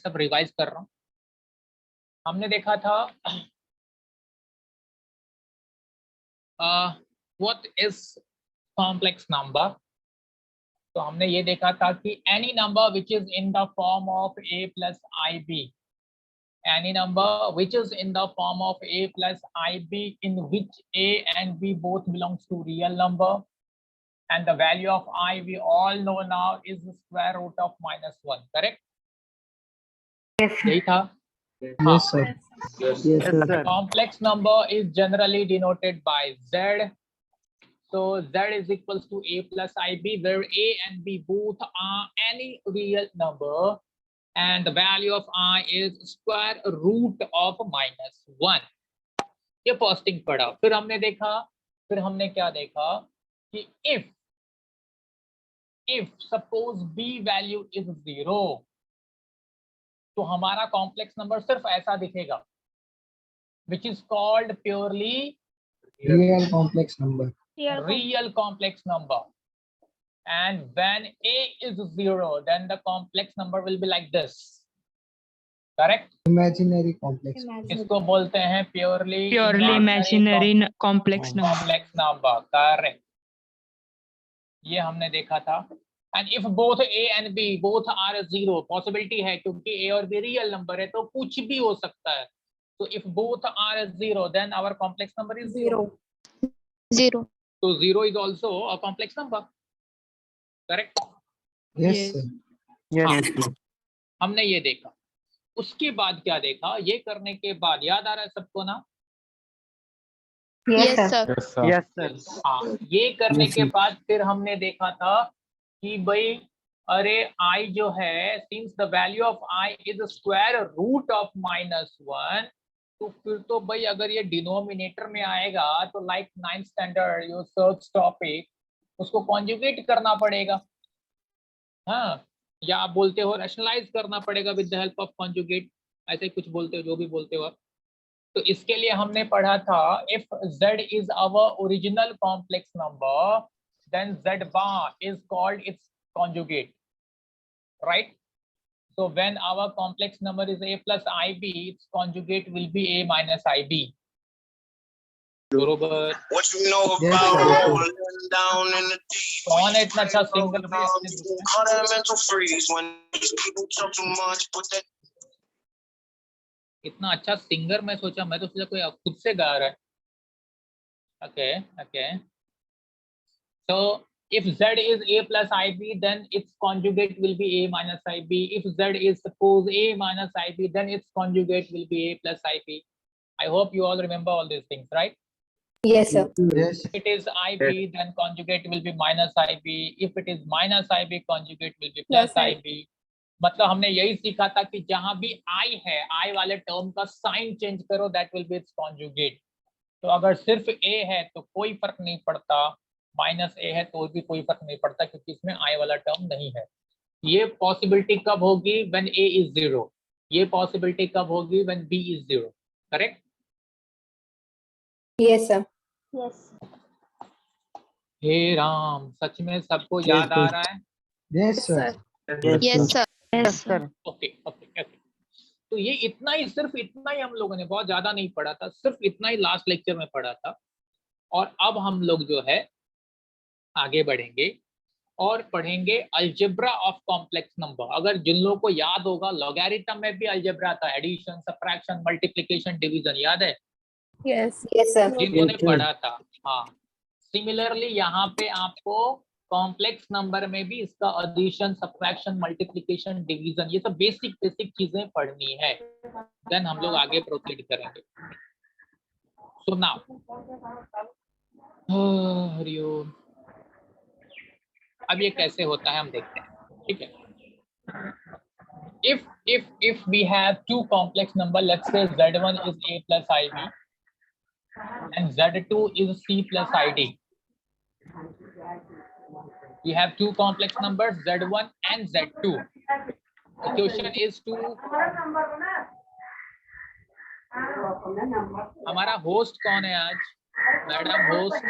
सब रिवाइज कर रहा हूँ। हमने देखा था व्हाट इज कॉम्प्लेक्स नंबर। तो हमने ये देखा था कि any number which is in the form of a plus I b, any number which is in the form of a plus ib in which a and b both belongs to real number, and the value of I we all know now is the square root of -1. Correct? Yes, sir. यही था? Yes, sir. Yes, sir. Complex number is generally denoted by z. So z is equals to a plus ib, where a and b both are any real number, and the value of I is square root of -1. ये फर्स्टिंग पढ़ा। फिर हमने क्या देखा कि if suppose b value is 0, तो हमारा complex number सिर्फ ऐसा दिखेगा, which is called purely Real complex number. real complex number. And when a is 0, then the complex number will be like this. Correct? Imaginary complex. इसको बोलते हैं purely imaginary complex number. Correct. ये हमने देखा था। And if both a and b both are 0, possibility है क्योंकि a और b रियल नंबर है तो कुछ भी हो सकता है। So if both are 0, then our complex number is 0. So 0 is also a complex number. Correct? Yes, sir. Yes. हमने ये देखा। उसके बाद क्या देखा? ये करने के बाद याद आ रहा है सबको ना? Yes, sir. Yes, sir. हाँ, ये करने के बाद फिर हमने देखा था कि भाई अरे I जो है, since the value of I is the square root of -1, तो फिर तो भाई अगर ये डिनोमिनेटर में आएगा तो like 9th standard your search topic, उसको कॉन्जुगेट करना पड़ेगा। हाँ, या आप बोलते हो रैशनलाइज करना पड़ेगा with the help of conjugate, ऐसे कुछ बोलते हो, जो भी बोलते हो आप। तो इसके लिए हमने पढ़ा था if z is our original complex number, then z bar is called its conjugate, right? So when our complex number is a plus ib, its conjugate will be a minus ib. बरोबर? What you know Yes, about sir. rolling down in the deep? कौन है इतना अच्छा singer? Call that mental freeze when these people talk too much. Put that इतना अच्छा singer मैं तो सोचा कोई खुद से गा रहा है। Okay. So if z is a plus ib, then its conjugate will be a minus ib. If z is suppose a minus ib, then its conjugate will be a plus ib. I hope you all remember all these things, right? Yes, sir. Yes. If it is ib, then conjugate will be minus ib. If it is minus ib, conjugate will be plus ib. मतलब हमने यही सीखा था कि जहां भी i है, i वाले टर्म का साइन चेंज करो, that will be it's conjugate. तो अगर सिर्फ a है तो कोई फर्क नहीं पड़ता, माइनस a है तो भी कोई फर्क नहीं पड़ता क्योंकि इसमें i वाला टर्म नहीं है। ये पॉसिबिलिटी कब होगी? When a is 0। ये पॉसिबिलिटी कब होगी? When b is 0। Correct? Yes, sir. हे राम, सच में सबको याद आ रहा है? Yes, sir. Yes, sir. Yes, sir. Okay. तो ये इतना ही, सिर्फ इतना ही हम लोगों ने, बहुत ज्यादा नहीं पढ़ा था, सिर्फ इतना ही लास्ट लेक्चर में पढ़ा था। और अब हम लोग जो है आगे बढ़ेंगे और पढ़ेंगे अलजेब्रा ऑफ कॉम्प्लेक्स नंबर। अगर जिन लोगों को याद होगा, लॉगरिथम में भी अलजेब्रा था, एडिशन, सबट्रैक्शन, मल्टीप्लिकेशन, डिवीजन, याद है? Yes, sir. जिन्होंने पढ़ा था। हाँ, सिमिलरली यहाँ पे आपको कॉम्प्लेक्स नंबर में भी इसका एडिशन, सबट्रैक्शन, मल्टीप्लिकेशन, डिवीजन, ये सब बेसिक चीजें पढ़नी है। देन हम लोग आगे प्रोसीड करेंगे। सो नाउ हरिओम, अब ये कैसे होता है हम देखते हैं, ठीक है? if we have two complex number, let's say z1 is a plus ib and z2 is c plus id. We have two complex numbers z1 and z2. The question is to, हमारा host कौन है आज? Madam host,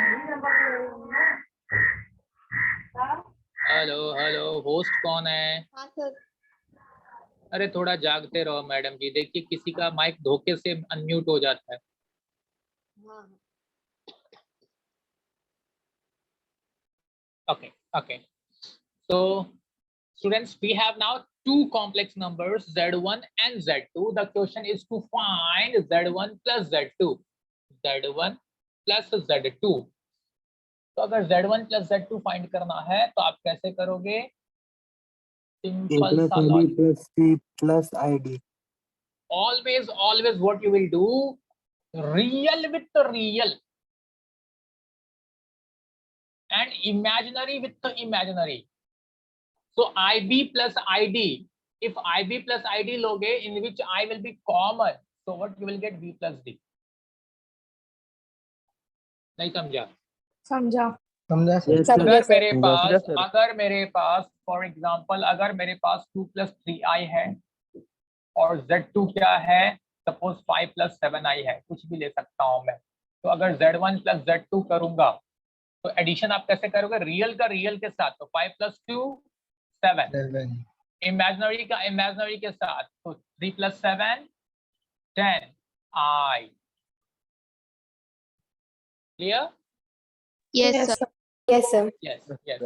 hello, host कौन है? अरे थोड़ा जागते रहो मैडम जी, देखिए किसी का माइक धोखे से अनम्यूट हो जाता है। Okay, okay. So students, we have now two complex numbers Z1 and Z2. The question is to find Z1 plus Z2. Z1 plus Z2. तो अगर Z1 plus Z2 फाइंड करना है तो आप कैसे करोगे? सिंपल सा logic. plus C plus ID. Always what you will do, real with the real and imaginary with the imaginary. So IB plus ID, if IB plus ID लोगे, in which I will be common, so what you will get? B plus D. नहीं समझा? समझा समझा sir? Yes, sir. अगर मेरे पास for example अगर मेरे पास 2 plus 3i है और Z2 क्या है, सपोज 5 plus 7i है, कुछ भी ले सकता हूं मैं। तो अगर Z1 plus Z2 करूंगा तो एडिशन आप कैसे करोगे? रियल का रियल के साथ, तो 5 plus 2 7, 7 इमेजिनरी का इमेजिनरी के साथ, तो 3 plus 7 10 I। Clear? Yes sir yes sir yes yes.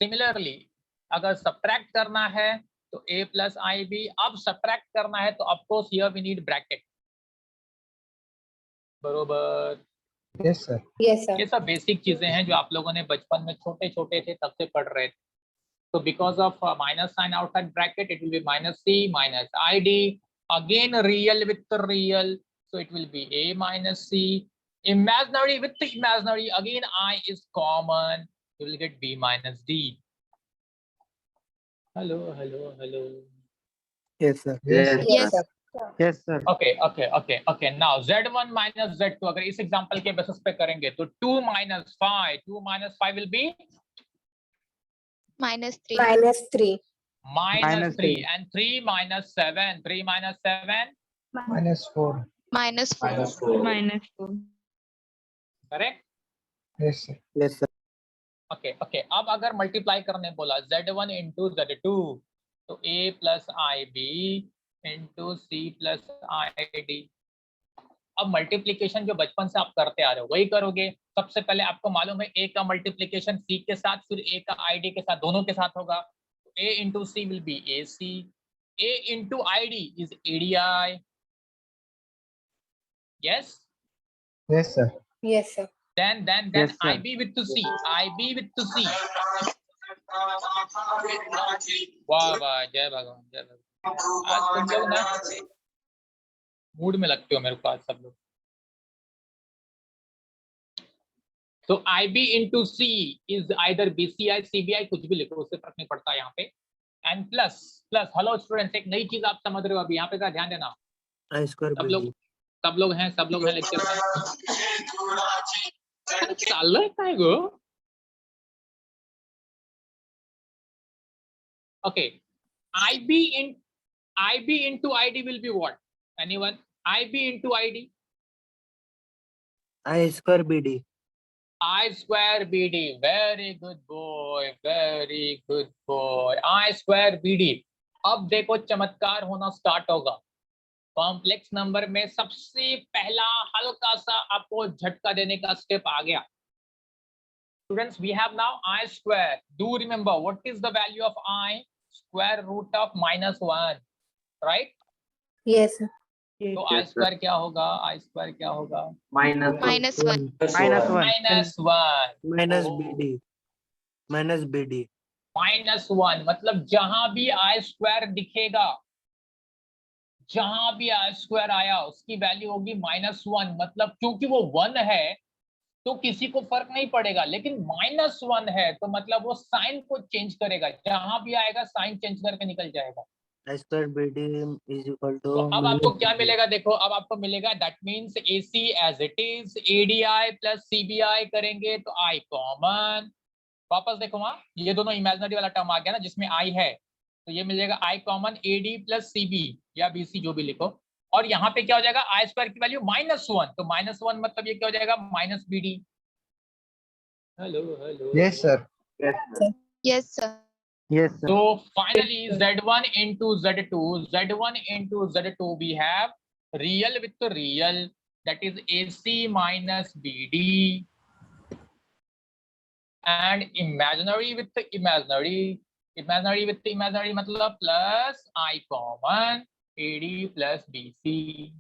Similarly अगर सब्ट्रैक्ट करना है तो a plus ib, अब सब्ट्रैक्ट करना है तो of course here we need bracket. बरोबर? yes sir ये सब बेसिक चीजें हैं जो आप लोगों ने बचपन में छोटे छोटे थे तब से पढ़ रहे थे। तो because of minus sign outside bracket it will be minus c minus i d, again real with real, so it will be a minus c, imaginary with the imaginary, again I is common, you will get b minus d. Hello. Yes, sir. yes yes Yes, sir. Okay. Now z1 minus z2 अगर इस example के basis पे करेंगे तो 2 minus 5 will be minus 3 minus 3 minus 3 and 3 minus 7 minus 4 minus 4 correct? yes sir Yes, sir. Okay अब अगर multiply करने बोला z1 into z2 तो a plus ib into c plus id। अब मल्टीप्लिकेशन जो बचपन से आप करते आ रहे हो वही करोगे। सबसे पहले आपको मालूम है a का मल्टीप्लिकेशन c के साथ फिर a का id के साथ, दोनों के साथ होगा। a into c will be ac, a into id is adi। yes yes sir then Yes, sir. ib with to c, वाह जय भगवान। आज तुम लोग ना मूड में लगते हो मेरे को आज सब लोग। तो IB into C is either BCI CBI, कुछ भी लिखो, उससे फर्क नहीं पड़ता यहाँ पे। एंड प्लस हेलो स्टूडेंट्स, एक नई चीज आप समझ रहे हो अभी यहाँ पे का ध्यान देना। I square सब BD. लोग हैं लेक्चर में। चालू है गो। Okay IB into ID will be what? Anyone? IB into ID? I square BD. I square BD. Very good boy. I square BD. अब देखो चमत्कार होना स्टार्ट होगा। कॉम्प्लेक्स नंबर में सबसे पहला हल्का सा आपको झटका देने का स्टेप आ गया। Students, we have now I square. Do remember what is the value of I? Square root of -1, right? yes sir तो I square क्या होगा? Minus 1 Minus BD. -1 मतलब जहां भी I square दिखेगा, जहां भी I square आया उसकी वैल्यू होगी -1। मतलब क्योंकि वो 1 है तो किसी को फर्क नहीं पड़ेगा, लेकिन -1 है तो मतलब वो साइन को चेंज करेगा, जहां भी आएगा साइन चेंज करके निकल जाएगा। I square BD is equal to. तो अब आपको क्या मिलेगा? देखो अब आपको मिलेगा that means AC as it is, ADI plus CBI करेंगे तो I कॉमन। वापस देखो वहां ये दोनों इमेजिनरी वाला टर्म आ गया ना जिसमें I है, तो ये मिल जाएगा I common AD plus CB या BC जो भी लिखो। और यहाँ पे क्या हो जाएगा? I स्क्वायर की वैल्यू -1, तो -1 मतलब ये क्या हो जाएगा? -BD। Hello yes sir yes sir Yes, sir. So finally Z1 into Z2, Z1 into Z2 we have real with real, that is AC minus BD, and imaginary with imaginary, imaginary with imaginary मतलब plus I common AD plus BC.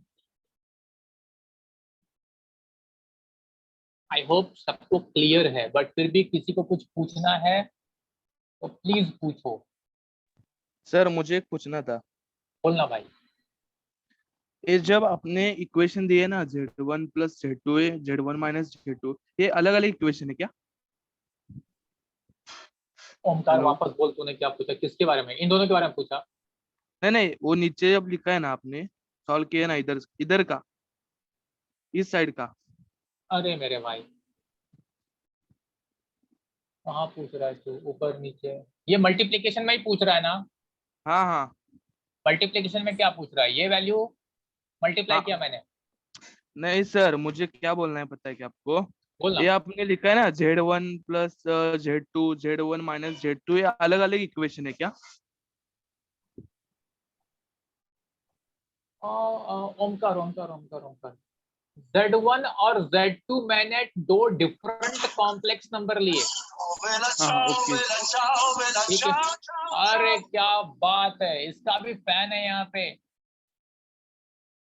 I hope सबको clear है, but फिर भी किसी को कुछ पूछना है तो प्लीज पूछो। सर मुझे एक पूछना था, बोलना भाई। ये जब आपने इक्वेशन दिए ना Z1 प्लस Z2 है, Z1 माइनस Z2, ये अलग अलग इक्वेशन है क्या? ओमकार हेलो। वापस बोल, तूने क्या पूछा, किसके बारे में? इन दोनों के बारे में पूछा? नहीं नहीं, वो नीचे जब लिखा है ना आपने सॉल्व किया ना, इधर इधर का, इस साइड का। अरे मेरे भाई कहाँ पूछ रहा है तू? ऊपर नीचे? ये मल्टीप्लीकेशन में ही पूछ रहा है ना? हाँ हाँ मल्टीप्लीकेशन में क्या पूछ रहा है? ये वैल्यू मल्टीप्लाई हाँ। किया मैंने। नहीं सर, मुझे क्या बोलना है पता है क्या आपको? बोलना। ये आपने लिखा है ना Z1 plus Z2, Z1 minus Z2, ये अलग अलग इक्वेशन है क्या? ओमकार ओमकार ओमकार ओमकार, Z1 और Z2 मैंने दो डिफरेंट कॉम्प्लेक्स नंबर लिए। हाँ ओके। ठीक है। अरे क्या बात है, इसका भी फैन है यहाँ पे,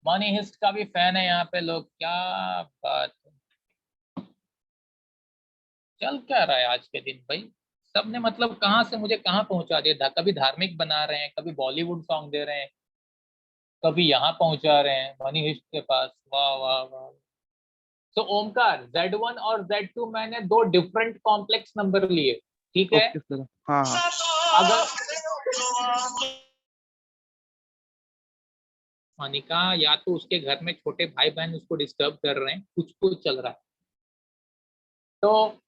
मनी हिस्ट का भी फैन है यहाँ पे लोग, क्या बात है। चल क्या रहा है आज के दिन भाई, सबने मतलब कहाँ से मुझे कहाँ पहुंचा दिया। कभी धार्मिक बना रहे हैं, कभी बॉलीवुड सॉन्ग दे रहे हैं, कभी यहाँ पहुंचा रहे हैं मनी हिस्ट के पास। वाह वाह वाह। तो ओमकार Z1 और Z2 मैंने दो डिफरेंट कॉम्प्लेक्स नंबर लिए, ठीक है? Okay sir. हाँ हाँ अगर मोनिका या तो उसके घर में छोटे भाई बहन उसको डिस्टर्ब कर रहे हैं, कुछ चल रहा है। तो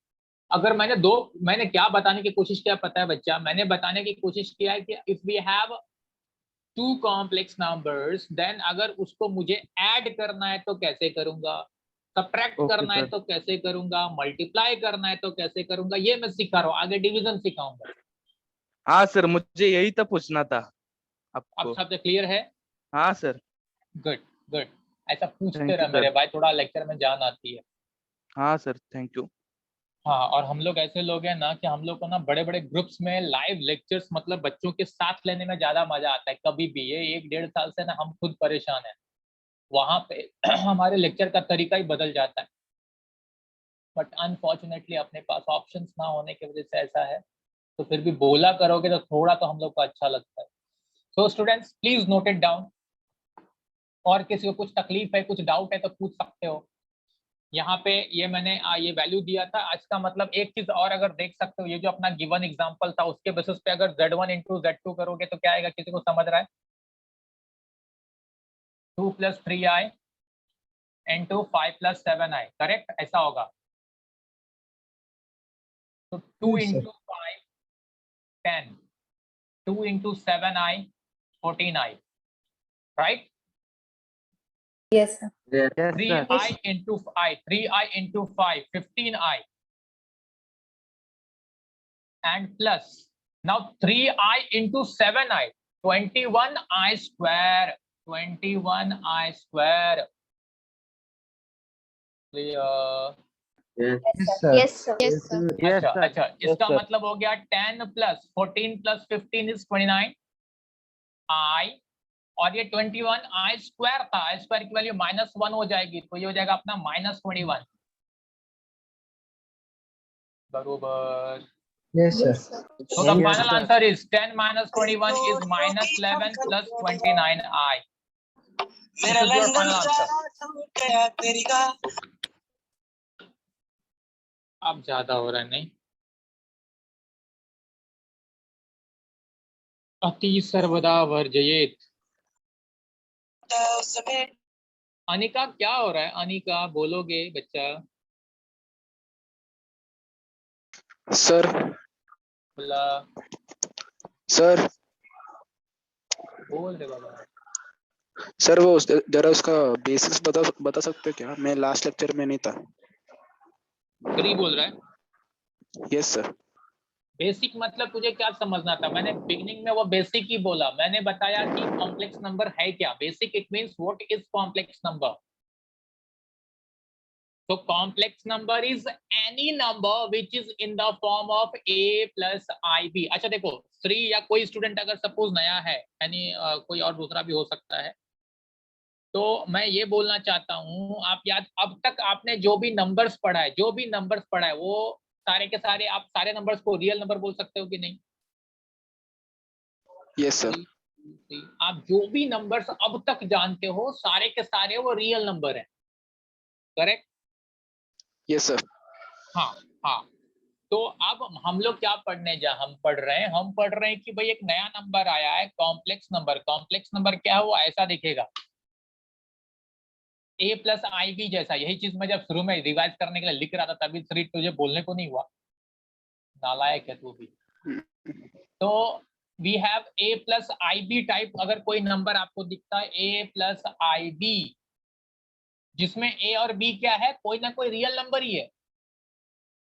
अगर मैंने क्या बताने की कोशिश किया पता है बच्चा? मैंने बताने की कोशिश किया है कि if we have to complex numbers, then अगर उसको मुझे ऐड करना है तो कैसे करूंगा, सब्ट्रैक्ट ओके करना है सर। तो कैसे करूंगा, मल्टीप्लाई करना है तो कैसे करूंगा, ये मैं सिखा रहा हूँ। आगे डिवीजन सिखाऊंगा। हाँ सर, मुझे यही तो पूछना था अब आपको। सब क्लियर है? हाँ सर। गुड गुड, ऐसा पूछते थैंक यू रहे सर। मेरे भाई, थोड़ा लेक्चर में जान आती है। हाँ सर, थैंक यू। हाँ, और हम लोग ऐसे लोग हैं ना कि हम लोग को ना बड़े बड़े ग्रुप्स में लाइव लेक्चर्स मतलब बच्चों के साथ लेने में ज्यादा मजा आता है। कभी भी ये 1-1.5 साल से ना हम खुद परेशान हैं, वहां पे हमारे लेक्चर का तरीका ही बदल जाता है। बट अनफॉर्चुनेटली अपने पास ऑप्शंस ना होने की वजह से ऐसा है। तो फिर भी बोला करोगे तो थोड़ा तो हम लोग को अच्छा लगता है। So students please note it down, और किसी को कुछ तकलीफ है, कुछ डाउट है तो पूछ सकते हो। यहाँ पे ये मैंने ये वैल्यू दिया था। आज का मतलब एक चीज और अगर देख सकते हो, ये जो अपना गिवन एग्जांपल था उसके बेसिस पे अगर Z1 इंटू Z2 करोगे तो क्या आएगा? किसी को समझ रहा है? 2 + 3i इंटू 5 + 7i, करेक्ट? ऐसा होगा। तो 2 Yes, sir. Into 5 10, 2 into 7i 14i, right? Yes, sir. Yes, sir. 3i into 5 15i, and plus now 3i into 7i 21i square, 21i square. Clear? Yes, sir. Yes, sir. Yes, sir. Yes, अच्छा sir. अच्छा, Yes, इसका sir. मतलब हो गया 10 + 14 + 15 is 29i, और ये 21i square था, i square की वैल्यू -1 हो जाएगी, तो ये हो जाएगा अपना -21 बरोबर। Yes, sir. Yes, sir. So the Yes, final sir. answer is 10 - 21 is -11 + 29i. This is your final answer. अब ज्यादा हो रहा है नहीं? अति सर्वदा वर्जयेत। अनिका क्या हो रहा है? अनिका बोलोगे बच्चा? सर बोला सर बोल दे बाबा। सर वो जरा उसका बेसिक्स बता सकते हो क्या? मैं लास्ट लेक्चर में नहीं था। 3 बोल रहा है? Yes sir. बेसिक मतलब तुझे क्या समझना था? मैंने बिगनिंग में वो बेसिक ही बोला। मैंने बताया कि कॉम्प्लेक्स नंबर है क्या। Basic it means what is complex number. So complex number is any number which is in the form of a plus ib। अच्छा देखो, श्री या कोई स्टूडेंट अगर सपोज नया है, यानी कोई और दूसरा भी हो सकता है, तो मैं ये बोलना चाहता हूँ, आप याद, अब तक आपने जो भी नंबर्स पढ़ा है, वो सारे के सारे आप सारे नंबर्स को रियल नंबर बोल सकते हो कि नहीं? Yes sir. आप जो भी नंबर्स अब तक जानते हो सारे के सारे वो रियल नंबर है, करेक्ट? Yes sir. हाँ हाँ। तो अब हम लोग क्या हम पढ़ रहे हैं कि भाई एक नया नंबर आया है, कॉम्प्लेक्स नंबर। कॉम्प्लेक्स नंबर क्या है? वो ऐसा दिखेगा, a प्लस आई बी जैसा। यही चीज मैं जब शुरू में रिवाइज करने के लिए लिख रहा था तभी श्री तुझे बोलने को नहीं हुआ, नालायक है तू भी। तो we have a plus I b type. अगर कोई नंबर आपको दिखता है a प्लस आई बी, जिसमें a और b क्या है? कोई ना कोई रियल नंबर ही है।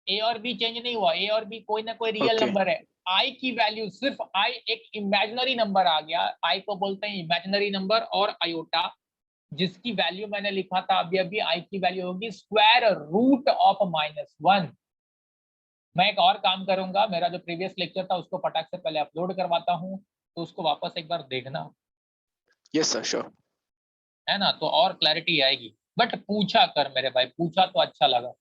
a और b चेंज नहीं हुआ, a और b कोई ना कोई रियल नंबर है। i की वैल्यू सिर्फ i एक इमेजिनरी नंबर आ गया, i को बोलते हैं इमेजिनरी नंबर, और आयोटा जिसकी वैल्यू मैंने लिखा था अभी i की वैल्यू होगी स्क्वायर रूट ऑफ -1। मैं एक और काम करूंगा, मेरा जो प्रीवियस लेक्चर था उसको फटाक से पहले अपलोड करवाता हूँ, तो उसको वापस एक बार देखना। Yes sir, sure. है ना? तो और क्लैरिटी आएगी। बट पूछा कर मेरे भाई, पूछा तो अच्छा लगा।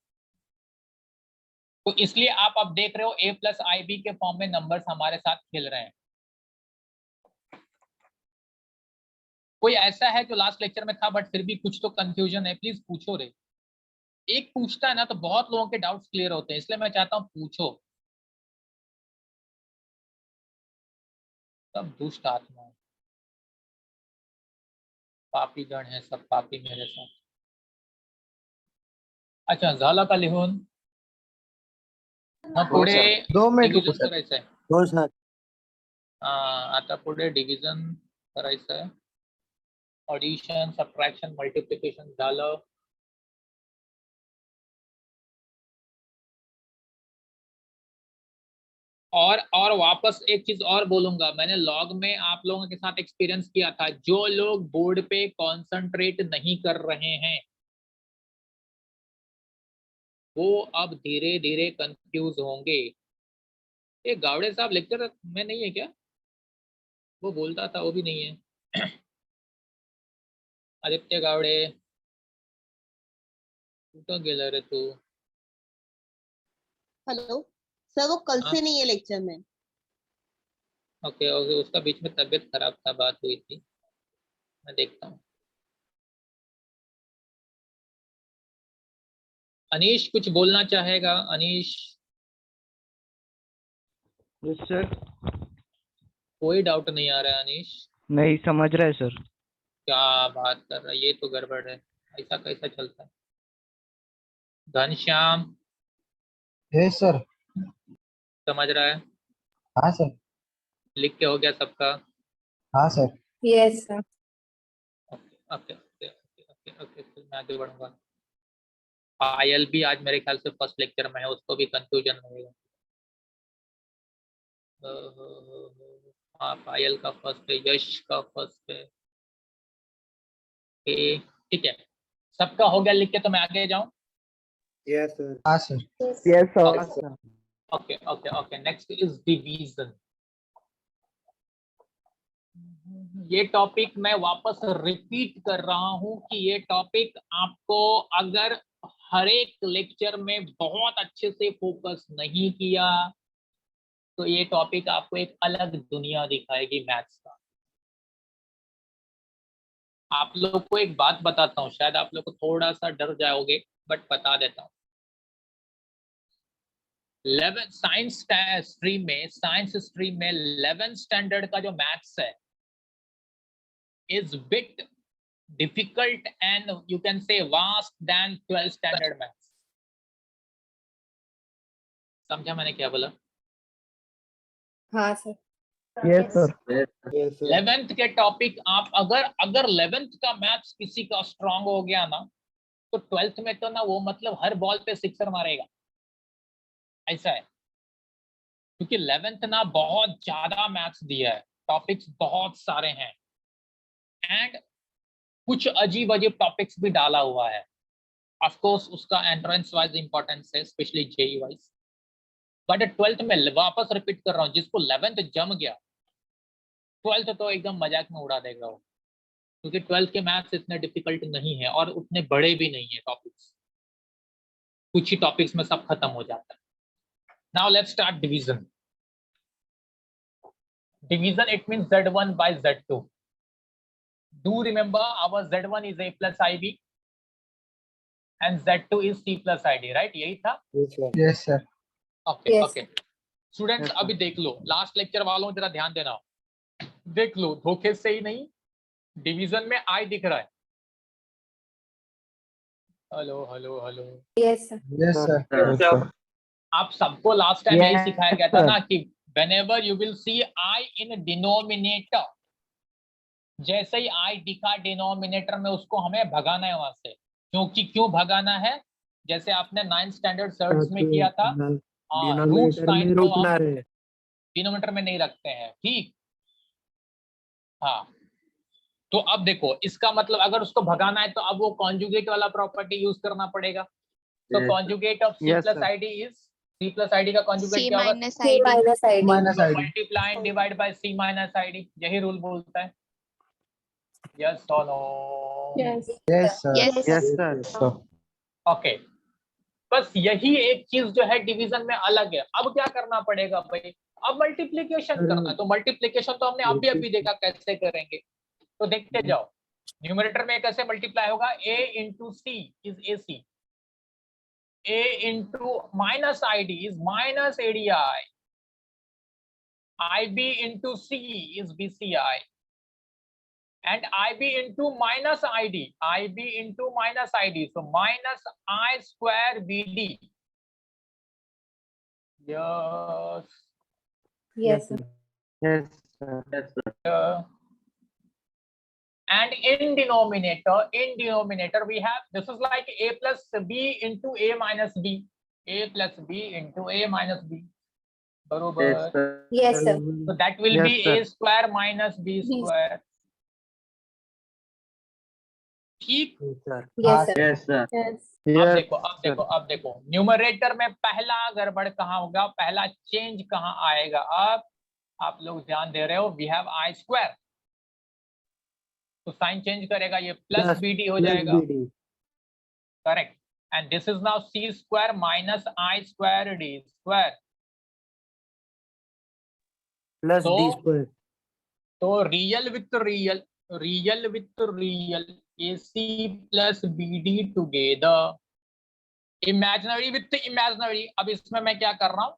तो इसलिए आप अब देख रहे हो a प्लस आई बी के फॉर्म में नंबर्स हमारे साथ खेल रहे हैं। कोई ऐसा है जो लास्ट लेक्चर में था बट फिर भी कुछ तो कंफ्यूजन है? प्लीज पूछो रे। एक पूछता है ना तो बहुत लोगों के डाउट्स क्लियर होते हैं, इसलिए मैं चाहता हूँ पूछो। सब दुष्ट आत्मा है, पापी गण है, सब पापी मेरे साथ। अच्छा, झाला का लिहून मग पुढे 2 मिनिट रुको डिव्हिजन सर. करायचं आहे। हो सर. आता पुढे डिव्हिजन करायचं आहे। ऑडिशन, सबट्रैक्शन, मल्टिप्लिकेशन झालं। और वापस एक चीज और बोलूंगा, मैंने लॉग में आप लोगों के साथ एक्सपीरियंस किया था, जो लोग बोर्ड पे कंसंट्रेट नहीं कर रहे हैं वो अब धीरे धीरे कंफ्यूज होंगे। ये गावड़े साहब लेक्चर में नहीं है क्या? वो बोलता था, वो भी नहीं है। आदित्य गावड़े, कुठं गेला रे तू? हेलो सर, वो कल हाँ। से नहीं है लेक्चर में। ओके ओके, उसका बीच में तबीयत खराब था, बात हुई थी, मैं देखता हूँ। अनीश कुछ बोलना चाहेगा? अनीश? Yes sir. कोई डाउट नहीं आ रहा है अनीश? नहीं समझ रहा है सर। क्या बात कर रहा है, ये तो गड़बड़ है, ऐसा कैसा चलता है? Ghanshyam yes sir. समझ रहा है? हाँ सर. लिख के हो गया सबका? हाँ sir. Yes sir. Okay okay okay okay okay, फिर मैं आगे बढ़ूंगा। पायल भी आज मेरे ख्याल से फर्स्ट लेक्चर में है, उसको भी कंफ्यूजन होगा। हाँ, पायल का फर्स्ट है, यश का फर्स्ट है। ठीक है, सबका हो गया लिख के, तो मैं आगे जाऊं? Yes sir. हाँ sir. Yes sir. Okay okay okay, next is division. ये टॉपिक मैं वापस रिपीट कर रहा हूं कि ये टॉपिक आपको अगर हर एक लेक्चर में बहुत अच्छे से फोकस नहीं किया तो ये टॉपिक आपको एक अलग दुनिया दिखाएगी मैथ्स का। आप लोग को एक बात बताता हूँ, शायद आप लोग को थोड़ा सा डर जाओगे बट बता देता हूँ। 11 साइंस स्ट्रीम में 11th स्टैंडर्ड का जो मैथ्स है is bit difficult and you can say vast than 12th standard maths। समझा मैंने क्या बोला? हाँ सर। Yes sir. 11th के टॉपिक आप अगर 11th का मैथ्स किसी का स्ट्रांग हो गया ना तो 12th में तो ना वो मतलब हर बॉल पे सिक्सर मारेगा, ऐसा है। क्योंकि 11th ना बहुत ज्यादा मैथ्स दिया है, टॉपिक्स बहुत सारे हैं एंड कुछ अजीब अजीब टॉपिक्स भी डाला हुआ है। ऑफ कोर्स उसका एंट्रेंस वाइज इंपॉर्टेंस है, specially JEE wise, but 12th में वापस रिपीट कर रहा हूँ, जिसको 11th जम गया 12th तो एकदम मजाक में उड़ा देगा वो, क्योंकि 12th के मैथ्स इतने डिफिकल्ट नहीं है और उतने बड़े भी नहीं है टॉपिक्स, कुछ ही टॉपिक्स में सब खत्म हो जाता है। Now let's start division. Division, it means Z1 by Z2. Do remember our Z1 is A plus IB and Z2 is C plus ID, right? यही था? Yes, sir. Yes, sir. Okay, Yes. okay. Students, Yes, sir. अभी देख लो, last lecture वालों जरा ध्यान देना, देख लो धोखे से ही नहीं, डिवीजन में I दिख रहा है। Hello hello hello, Yes, sir. Yes, sir. Yes, sir. आप सबको लास्ट टाइम यही Yes, सिखाया गया था sir. ना कि whenever you will see I in denominator, जैसे ही I दिखा डिनोमिनेटर में उसको हमें भगाना है वहां से। क्यों भगाना है? जैसे आपने 9th स्टैंडर्ड सर्च में किया था, रूट डिनोमिनेटर में साइन को रूट हम ना रहे। डिनोमिनेटर में नहीं रखते हैं, ठीक? हाँ, तो अब देखो इसका मतलब अगर उसको भगाना है तो अब वो कॉन्जुगेट वाला प्रॉपर्टी यूज करना पड़ेगा। तो conjugate of C Yes, plus sir. ID is, C plus ID का कॉन्जुगेट C क्या होगा? minus C ID. minus ID. Minus ID. Multiply and divide by C minus ID, यही रूल बोलता है। यस और no? Yes. Yes, sir. Yes. Yes, sir. Okay, बस यही एक चीज जो है डिवीजन में अलग है। अब क्या करना पड़ेगा भाई? अब मल्टीप्लिकेशन करना है। तो मल्टीप्लिकेशन तो हमने अभी देखा कैसे करेंगे, तो देखते जाओ। न्यूमरेटर में कैसे मल्टीप्लाई होगा? A into C is AC, A into minus ID is minus ADI, IB into C is BCI, and IB into minus ID, IB into minus ID, so minus I square BD. Yes. Yes, sir. Yes, sir. And in denominator we have, this is like A plus B into A minus B, A plus B into A minus B, बरोबर? Yes, sir. Yes, sir. So that will Yes, be sir. A square minus B B square, ठीक? Yes, sir. Yes, sir. Yes, sir. Yes. अब देखो numerator में पहला गड़बड़ कहाँ होगा, पहला चेंज कहाँ आएगा? अब आप लोग ध्यान दे रहे हो, वी हैव I स्क्वायर, तो साइन चेंज करेगा, ये प्लस BD हो जाएगा, BD. Correct? And this is now C square minus I square D square, Plus So- D square. तो real with real AC plus BD together, imaginary with imaginary. अब इसमें मैं क्या कर रहा हूँ?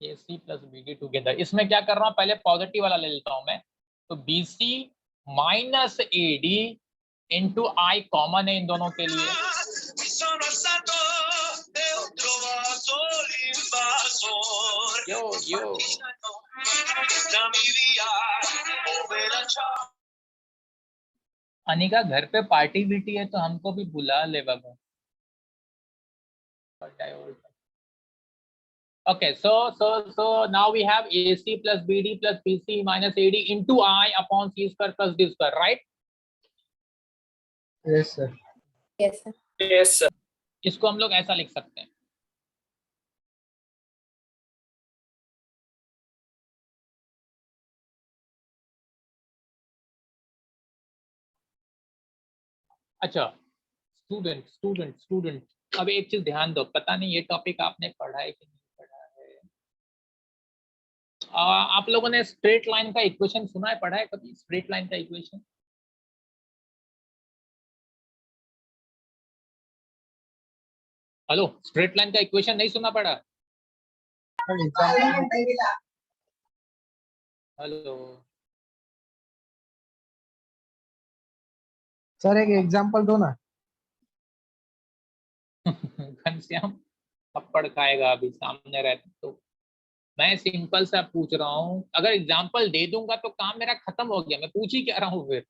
AC प्लस BD टुगेदर, इसमें क्या कर रहा हूँ? पहले पॉजिटिव वाला ले लेता हूँ मैं, तो BC minus AD into I common है इन दोनों के लिए, यो अनिका घर पे पार्टी बीटी है तो हमको भी बुला ले बाबा। Okay, so now we have AC plus BD plus BC minus AD into I upon C square plus D square, right? Yes, sir. Yes, sir. Yes, sir. इसको हम लोग ऐसा लिख सकते हैं, अच्छा स्टूडेंट अब एक चीज ध्यान दो, पता नहीं ये टॉपिक आपने पढ़ा है कि नहीं पढ़ा है। आप लोगों ने स्ट्रेट लाइन का इक्वेशन सुना है, पढ़ा है कभी स्ट्रेट लाइन का इक्वेशन? हेलो, स्ट्रेट लाइन का इक्वेशन नहीं सुना पड़ा? हेलो सर एक एग्जांपल दो ना। घनश्याम थप्पड़ खाएगा अभी सामने रहते तो। मैं सिंपल सा पूछ रहा हूँ, अगर एग्जांपल दे दूंगा तो काम मेरा खत्म हो गया, मैं पूछ ही क्या रहा हूँ फिर।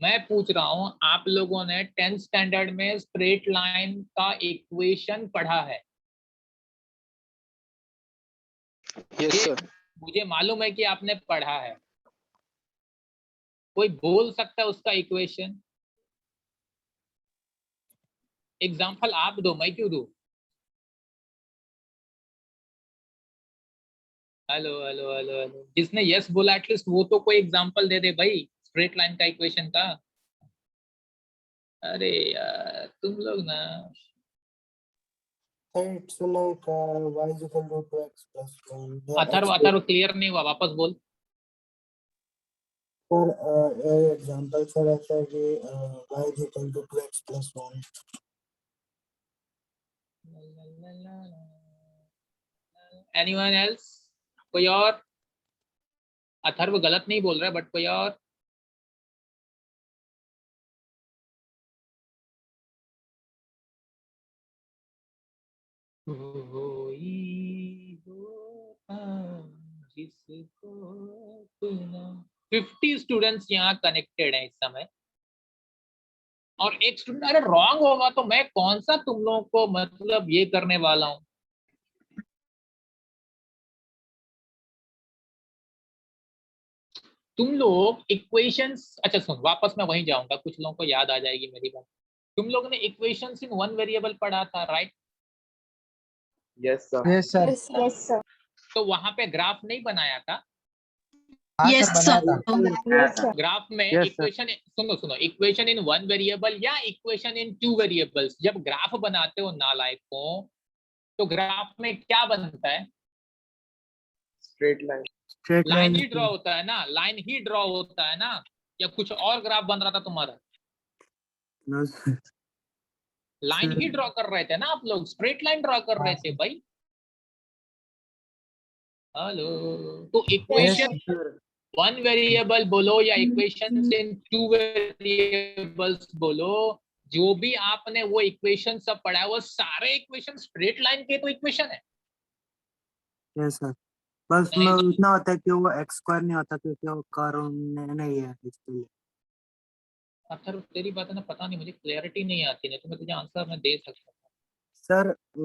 मैं पूछ रहा हूँ आप लोगों ने 10th स्टैंडर्ड में स्ट्रेट लाइन का इक्वेशन पढ़ा है? यस ये सर। मुझे मालूम है कि आपने पढ़ा है। कोई बोल सकता है उसका इक्वेशन? एग्जाम्पल आप दो, मैं क्यों दूं? हेलो हेलो हेलो हेलो, जिसने यस बोला एटलीस्ट वो तो कोई एग्जांपल दे दे भाई स्ट्रेट लाइन का इक्वेशन का। अरे यार तुम लोग ना। It's like y is equal to 2x plus 1. Atharva Atharva clear नहीं हुआ, वापस बोल। For example सर ऐसा है कि y is equal to 2x plus 1. Anyone else? कोई और? अथर्व गलत नहीं बोल रहा है बट कोई और? जिसको 50 स्टूडेंट्स यहाँ कनेक्टेड हैं इस समय, और एक स्टूडेंट अरे रॉन्ग होगा तो मैं कौन सा तुम लोगों को मतलब ये करने वाला हूँ। तुम लोग इक्वेशंस, अच्छा सुन वापस मैं वहीं जाऊंगा, कुछ लोगों को याद आ जाएगी मेरी बात। तुम लोगों ने इक्वेशंस इन वन वेरिएबल पढ़ा था, right? Yes sir. Yes sir. Yes, sir. तो वहां पे ग्राफ नहीं बनाया था? हाँ सर, बनाया था। Yes, sir. ग्राफ में Yes, sir. इक्वेशन, सुनो सुनो, इक्वेशन इन वन वेरिएबल या इक्वेशन इन टू वेरिएबल्स, जब ग्राफ बनाते हो नालायकों तो ग्राफ में क्या बनता है? Straight line. Straight line line ही ड्रॉ होता है ना, लाइन ही ड्रॉ होता है ना, या कुछ और ग्राफ बन रहा था तुम्हारा? no, line Sir. ही ड्रॉ कर रहे थे ना आप लोग, स्ट्रेट लाइन ड्रॉ कर रहे थे भाई। हेलो, तो इक्वेशन वन वेरिएबल बोलो या इक्वेशन इन टू वेरिएबल्स बोलो, जो भी आपने वो इक्वेशन सब पढ़ा है वो सारे इक्वेशन स्ट्रेट लाइन के तो इक्वेशन है। yes sir. बस नहीं, में इतना होता है कि वो x स्क्वायर नहीं होता क्योंकि वो कारण नहीं है इसलिए। अथर्व तेरी बात है ना, पता नहीं मुझे क्लैरिटी नहीं आती, नहीं तो मैं तुझे आंसर मैं दे सकता हूँ।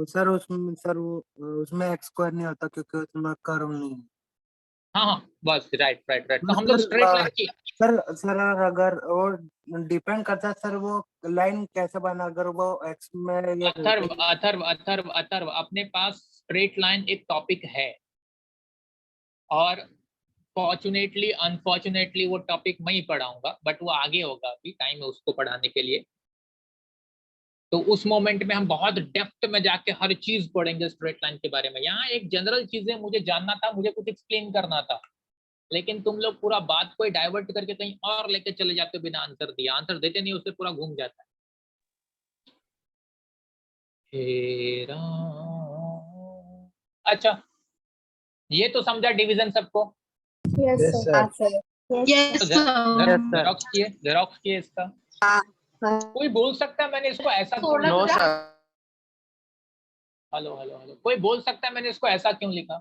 सर उसमें सर वो उसमें x स्क्वायर नहीं होता क्योंकि उसमें कारण नहीं है। हाँ हाँ बस राइट राइट राइट, तो हम लोग सर, स्ट्रेट लाइन की। सर अगर वो डिपेंड करता है सर वो लाइन कैसे बना, अगर वो x में ये अथर्व अथर्व अथर्व अथर्व अपने पास स्ट्रेट लाइन एक टॉपिक है, और फॉर्चुनेटली अनफॉर्चुनेटली वो टॉपिक मैं ही पढ़ाऊंगा, बट वो आगे होगा, अभी टाइम है उसको पढ़ाने के लिए। तो उस मोमेंट में हम बहुत डेप्थ में जाके हर चीज पढ़ेंगे स्ट्रेट लाइन के बारे में। यहाँ एक जनरल चीजें मुझे जानना था, मुझे कुछ एक्सप्लेन करना था, लेकिन तुम लोग पूरा बात को डाइवर्ट करके कहीं और लेके चले जाते हो बिना आंसर दिए। आंसर देते नहीं, उससे पूरा घूम जाता है। अच्छा, ये तो समझा डिवीजन सबको? Yes, Yes, sir. sir. Yes, sir. Xerox किए इसका? कोई बोल सकता है मैंने इसको ऐसा क्यों नो लिखा? सर। हेलो हेलो हेलो, कोई बोल सकता है मैंने इसको ऐसा क्यों लिखा?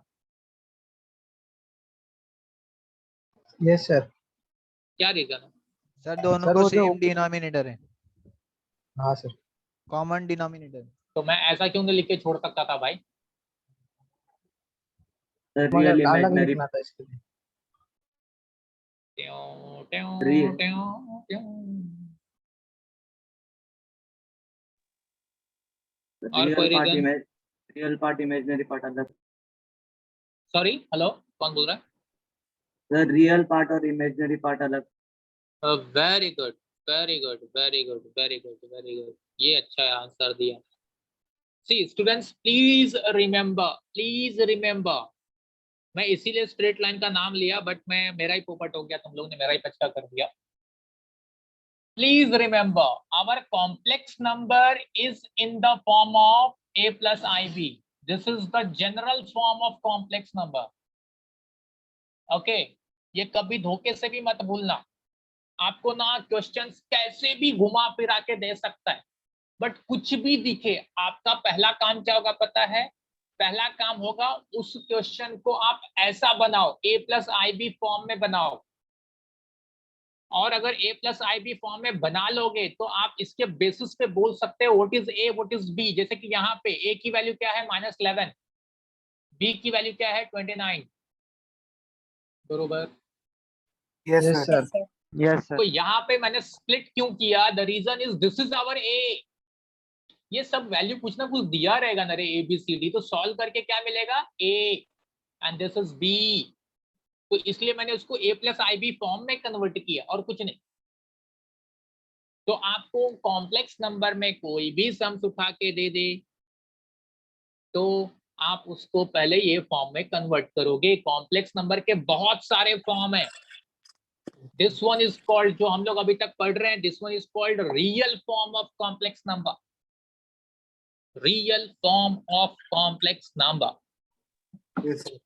Yes sir. क्या रीजन है? सर दोनों सर, को वो जो- सेम डिनोमिनेटर है, हाँ सर। Common denominator. तो मैं ऐसा क्यों नहीं लिख के छोड़ सकता था भाई? मगर अलग लिखना था इसके लिए। ट्यों, ट्यों, Real. ट्यों, ट्यों। और कोई reason? Real part imaginary part अलग। सॉरी, हेलो, कौन बोल रहा है? सर रियल पार्ट और इमेजिनरी पार्ट अलग। Very good very good very good very good very good, ये अच्छा आंसर दिया। सी स्टूडेंट्स, प्लीज रिमेंबर, मैं इसीलिए स्ट्रेट लाइन का नाम लिया, बट मैं मेरा ही पोपट हो गया, तुम लोगों ने मेरा ही पचका कर दिया। Please remember, our complex number is in the form of a plus ib. This is the general form of complex number. Okay, ये कभी धोखे से भी मत भूलना। आपको ना क्वेश्चंस कैसे भी घुमा फिरा के दे सकता है, बट कुछ भी दिखे, आपका पहला काम क्या होगा पता है? पहला काम होगा उस क्वेश्चन को आप ऐसा बनाओ, a plus I B form में बनाओ, और अगर a plus I B form में बना लोगे तो आप इसके बेसिस पे बोल सकते हो what is a what is b। जैसे कि यहाँ पे a की वैल्यू क्या है? -11, b की वैल्यू क्या है 29 बरोबर। Yes Yes, sir sir. Yes sir तो यहाँ पे मैंने स्प्लिट क्यों किया, the reason is this is our A. ये सब वैल्यू कुछ ना कुछ दिया रहेगा ना रे, ए बी सी डी, तो सॉल्व करके क्या मिलेगा a and this is b, तो इसलिए मैंने उसको a plus I B form में कन्वर्ट किया और कुछ नहीं। तो आपको कॉम्प्लेक्स नंबर में कोई भी सम्स उठा के दे दे तो आप उसको पहले ये फॉर्म में कन्वर्ट करोगे। कॉम्प्लेक्स नंबर के बहुत सारे फॉर्म है। दिस वन इज कॉल्ड, जो हम लोग अभी तक पढ़ रहे हैं, this one is called real form of complex number, real form of complex number. Yes sir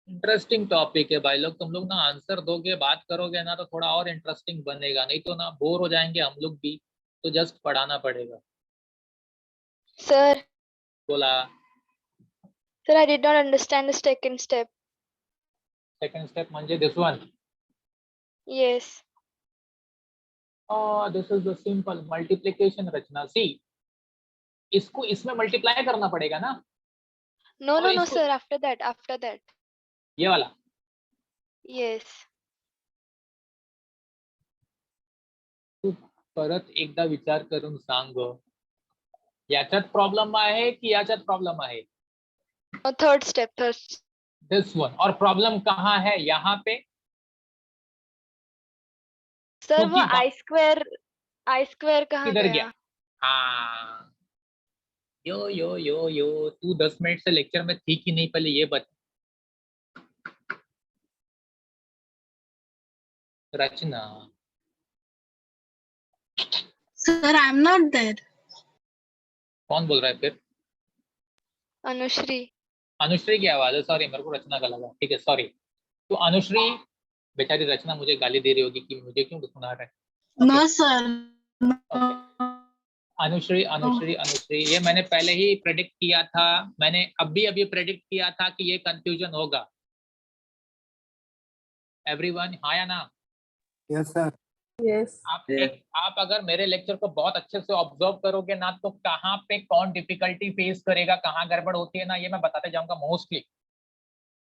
interesting topic है भाई लोग, तुम लोग ना आंसर दोगे, बात करोगे ना तो थोड़ा और इंटरेस्टिंग बनेगा, नहीं तो ना बोर हो जाएंगे हम लोग भी, तो जस्ट पढ़ाना पड़ेगा। Sir, बोला sir, I did not understand the second step. Second step म्हणजे this one, Yes. This is the simple multiplication रचना। सी इसको इसमें मल्टीप्लाई करना पड़ेगा ना, No, और no, no, इसको sir. After that. ये वाला Yes. तू परत एकदा विचार करून सांग, याच्यात प्रॉब्लेम आहे की याच्यात प्रॉब्लेम आहे? Third step. दिस वन, और प्रॉब्लम कहाँ है? यहाँ पे। Sir, वो क्योंकि I square कहाँ किधर गया? गया? हाँ, यो तू 10 मिनट से लेक्चर में थी कि नहीं, पहले ये बता। रचना, Sir, I'm not there. कौन बोल रहा है फिर? अनुश्री. अनुश्री की आवाज है, सॉरी मेरे को रचना का लगा, ठीक है सॉरी। तो अनुश्री, बेचारी रचना मुझे गाली दे रही होगी कि मुझे क्यों सुना रहा है। No, sir. अनुश्री, ये मैंने पहले ही प्रेडिक्ट किया था, मैंने अभी प्रेडिक्ट किया था कि ये कंफ्यूजन होगा। एवरीवन, हाँ या ना? Yes sir Yes. आप अगर मेरे लेक्चर को बहुत अच्छे से ऑब्जर्व करोगे ना, तो कहाँ पे कौन डिफिकल्टी फेस करेगा, कहाँ गड़बड़ होती है ना, ये मैं बताते जाऊंगा मोस्टली,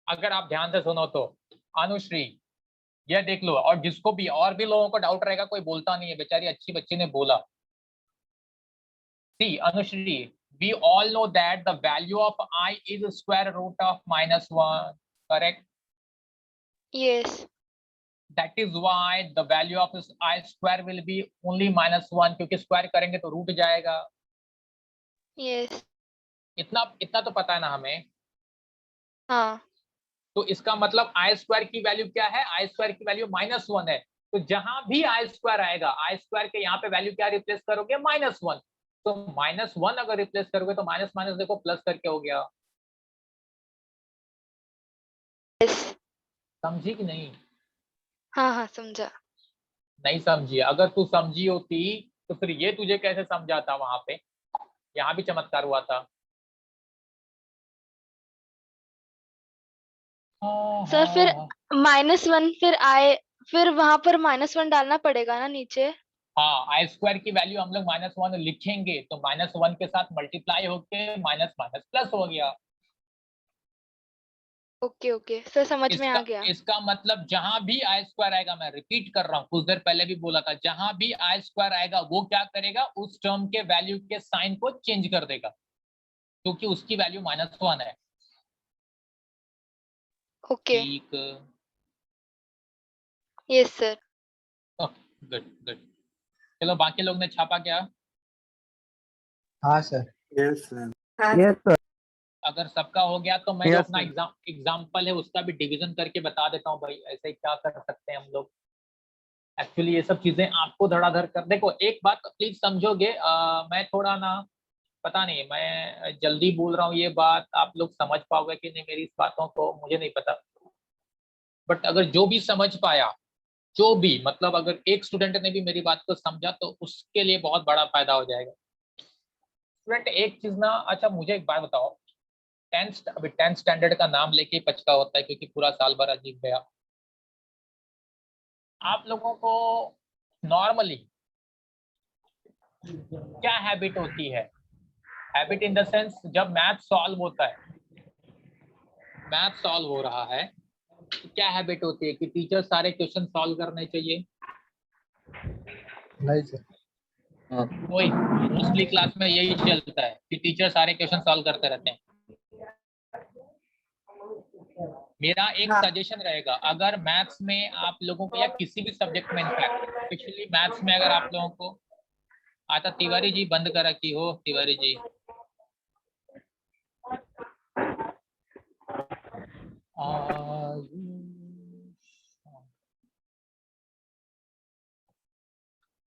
अगर आप ध्यान से सुनो तो। अनुश्री, ये देख लो, और जिसको भी और भी लोगों को डाउट रहेगा, कोई बोलता नहीं है, बेचारी अच्छी बच्ची ने बोला। सी Anushree, we all know that the value of I is square root of -1, correct? Yes. That is why the value of I square will be only -1, क्योंकि स्क्वायर करेंगे तो रूट जाएगा। Yes. इतना तो पता है ना हमें। हाँ. तो इसका मतलब आई स्क्वायर की वैल्यू क्या है? आई स्क्वायर की वैल्यू -1 है, तो जहां भी आई स्क्वायर आएगा, आई स्क्वायर के यहाँ पे वैल्यू क्या रिप्लेस करोगे? -1। तो -1 अगर रिप्लेस करोगे तो माइनस माइनस देखो प्लस करके हो गया। Yes. समझी कि नहीं? हाँ, समझा. नहीं समझी? अगर तू समझी होती तो फिर ये तुझे कैसे समझाता वहां पे? यहाँ भी चमत्कार हुआ था। सर फिर -1 फिर वहां पर -1 डालना पड़ेगा ना नीचे? हाँ, आई स्क्वायर की वैल्यू हम लोग -1 लिखेंगे तो -1 के साथ मल्टीप्लाई होके माइनस माइनस प्लस हो गया। ओके सर, समझ में आ गया. इसका मतलब जहां भी आई स्क्वायर आएगा, मैं रिपीट कर रहा हूँ, कुछ देर पहले भी बोला था, जहां भी आई स्क्वायर आएगा वो क्या करेगा? उस टर्म के वैल्यू के साइन को चेंज कर देगा, क्योंकि उसकी वैल्यू -1 है। ओके. ठीक, यस सर. गुड। चलो, बाकी लोग ने छापा क्या? हाँ सर। यस सर अगर सबका हो गया तो मैं जो Yes, अपना एग्जाम्पल है उसका भी डिवीजन करके बता देता हूँ भाई, ऐसे क्या कर सकते हैं हम लोग। एक्चुअली ये सब चीजें आपको धड़ाधड़ कर, देखो एक बात प्लीज समझोगे, मैं थोड़ा ना, पता नहीं मैं जल्दी बोल रहा हूँ, ये बात आप लोग समझ पाओगे कि नहीं मेरी इस बातों को, मुझे नहीं पता। बट अगर जो भी समझ पाया, जो भी मतलब अगर एक स्टूडेंट ने भी मेरी बात को समझा तो उसके लिए बहुत बड़ा फायदा हो जाएगा। स्टूडेंट एक चीज ना, अच्छा मुझे एक बात बताओ, अभी 10th स्टैंडर्ड का नाम लेके ही पचका होता है, क्योंकि पूरा साल भर अजीब गया। आप लोगों को नॉर्मली क्या हैबिट होती है? हैबिट इन द सेंस जब मैथ सॉल्व होता है, मैथ सॉल्व हो रहा है, तो क्या हैबिट होती है कि टीचर सारे क्वेश्चन सॉल्व करने चाहिए? नहीं सर। कोई मोस्टली क्लास में यही चलता है कि टीचर सारे क्वेश्चन सॉल्व करते रहते हैं। मेरा एक सजेशन रहेगा, अगर मैथ्स में आप लोगों को या किसी भी सब्जेक्ट में इनफैक्ट स्पेशली मैथ्स में अगर आप लोगों को आता, तिवारी जी बंद कर रखी हो, तिवारी जी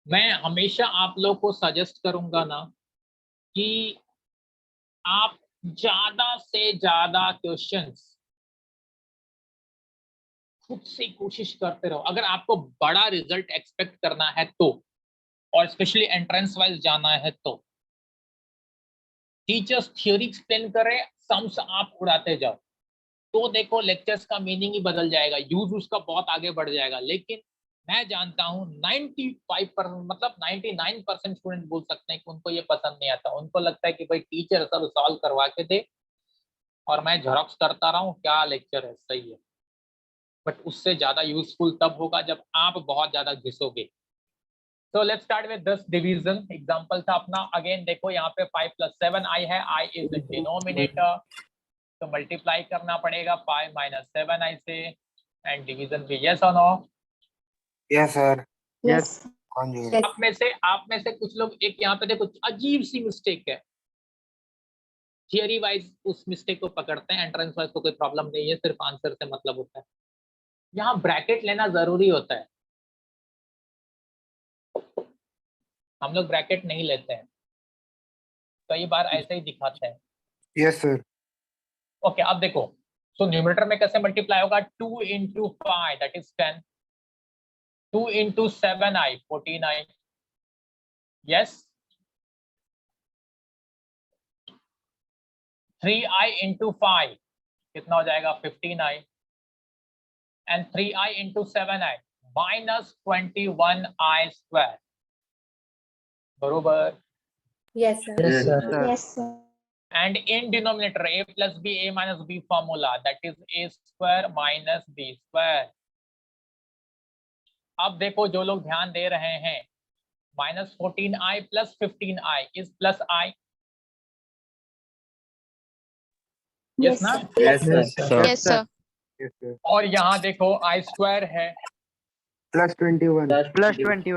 मैं हमेशा आप लोग को सजेस्ट करूंगा ना कि आप ज्यादा से ज्यादा क्वेश्चंस खुद से कोशिश करते रहो। अगर आपको बड़ा रिजल्ट एक्सपेक्ट करना है तो, और स्पेशली एंट्रेंस वाइज जाना है तो, टीचर्स थ्योरी एक्सप्लेन करें, सम्स आप उड़ाते जाओ, तो देखो लेक्चर्स का मीनिंग ही बदल जाएगा, यूज उसका बहुत आगे बढ़ जाएगा। लेकिन मैं जानता हूं 95% मतलब 99% स्टूडेंट बोल सकते हैं कि उनको ये पसंद नहीं आता। उनको लगता है कि भाई टीचर सब सॉल्व करवा के दे और मैं झेरॉक्स करता रहा हूँ, क्या लेक्चर है, सही है। बट उससे ज्यादा यूजफुल तब होगा जब आप बहुत ज्यादा घिसोगे। So let's start with this division. Example था अपना, अगेन देखो यहाँ पे 5 + 7 i है, i इज द डिनोमिनेटर, तो मल्टीप्लाई करना पड़ेगा 5 - 7i से, एंड डिवीजन भी यस और नो? Yes sir. यस। आप में से कुछ लोग एक यहाँ पे देखो अजीब सी मिस्टेक है, थियरी वाइज उस मिस्टेक को पकड़ते हैं, एंट्रेंस वाइज को कोई प्रॉब्लम नहीं है, सिर्फ आंसर से मतलब होता है। यहाँ ब्रैकेट लेना जरूरी होता है, हम लोग ब्रैकेट नहीं लेते हैं, कई बार ऐसे ही दिखाते हैं। Yes sir. ओके अब देखो, सो न्यूमरेटर में कैसे मल्टीप्लाई होगा, 2 × 5 that is 10, 2 × 7i 14i, yes, 3i × 5 कितना हो जाएगा 15i, and 3i × 7i -21i², बरोबर? Yes sir. Yes sir. Yes sir. And in denominator a + b, a - b formula, that is a² - b²। अब देखो जो लोग ध्यान दे रहे हैं, -14i + 15i is +i, yes ना? Yes sir. Yes sir. Yes sir. और यहाँ देखो i² है, +21 +20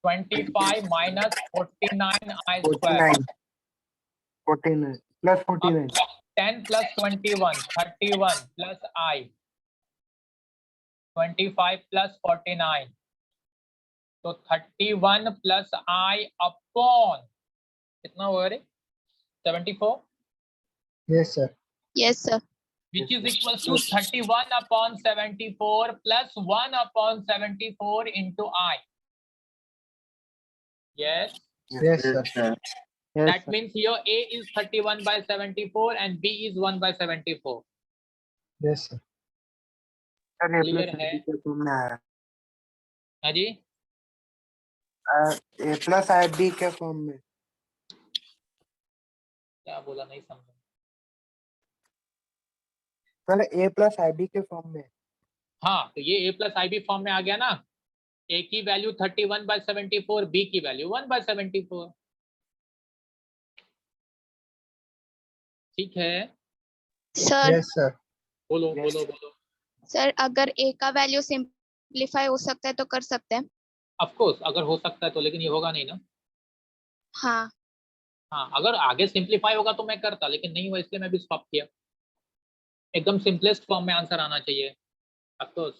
25 - 49i², 49 49 +49 10 + 21 31 + i, 25 + 49, तो 31 + i अपॉन कितना हुआ रे 74, yes sir. Yes sir. which is equals to 31/74 plus 1/74 into I. Yes. Yes sir. That means here A is 31/74 and B is 1/74. Yes sir. Sir ये Clear plus है? ID के form में आया हाँ जी, ए plus ID के form में। क्या बोला नहीं समझा। सर ए प्लस आईडी के फॉर्म में। हाँ तो ये A + IB फॉर्म में आ गया ना, A की वैल्यू 31/74, B की वैल्यू 1/74। ठीक है, सर यस सर। बोलो बोलो बोलो। सर अगर ए का वैल्यू सिंपलीफाई हो सकता है तो कर सकते हैं। ऑफ कोर्स अगर हो सकता है तो, लेकिन ये होगा नहीं ना। हाँ हाँ अगर आगे सिंपलीफाई होगा तो मैं करता, लेकिन नहीं हुआ इसलिए मैं भी स्टॉप किया। एकदम सिंपलेस्ट फॉर्म में आंसर आना चाहिए, ऑफ कोर्स।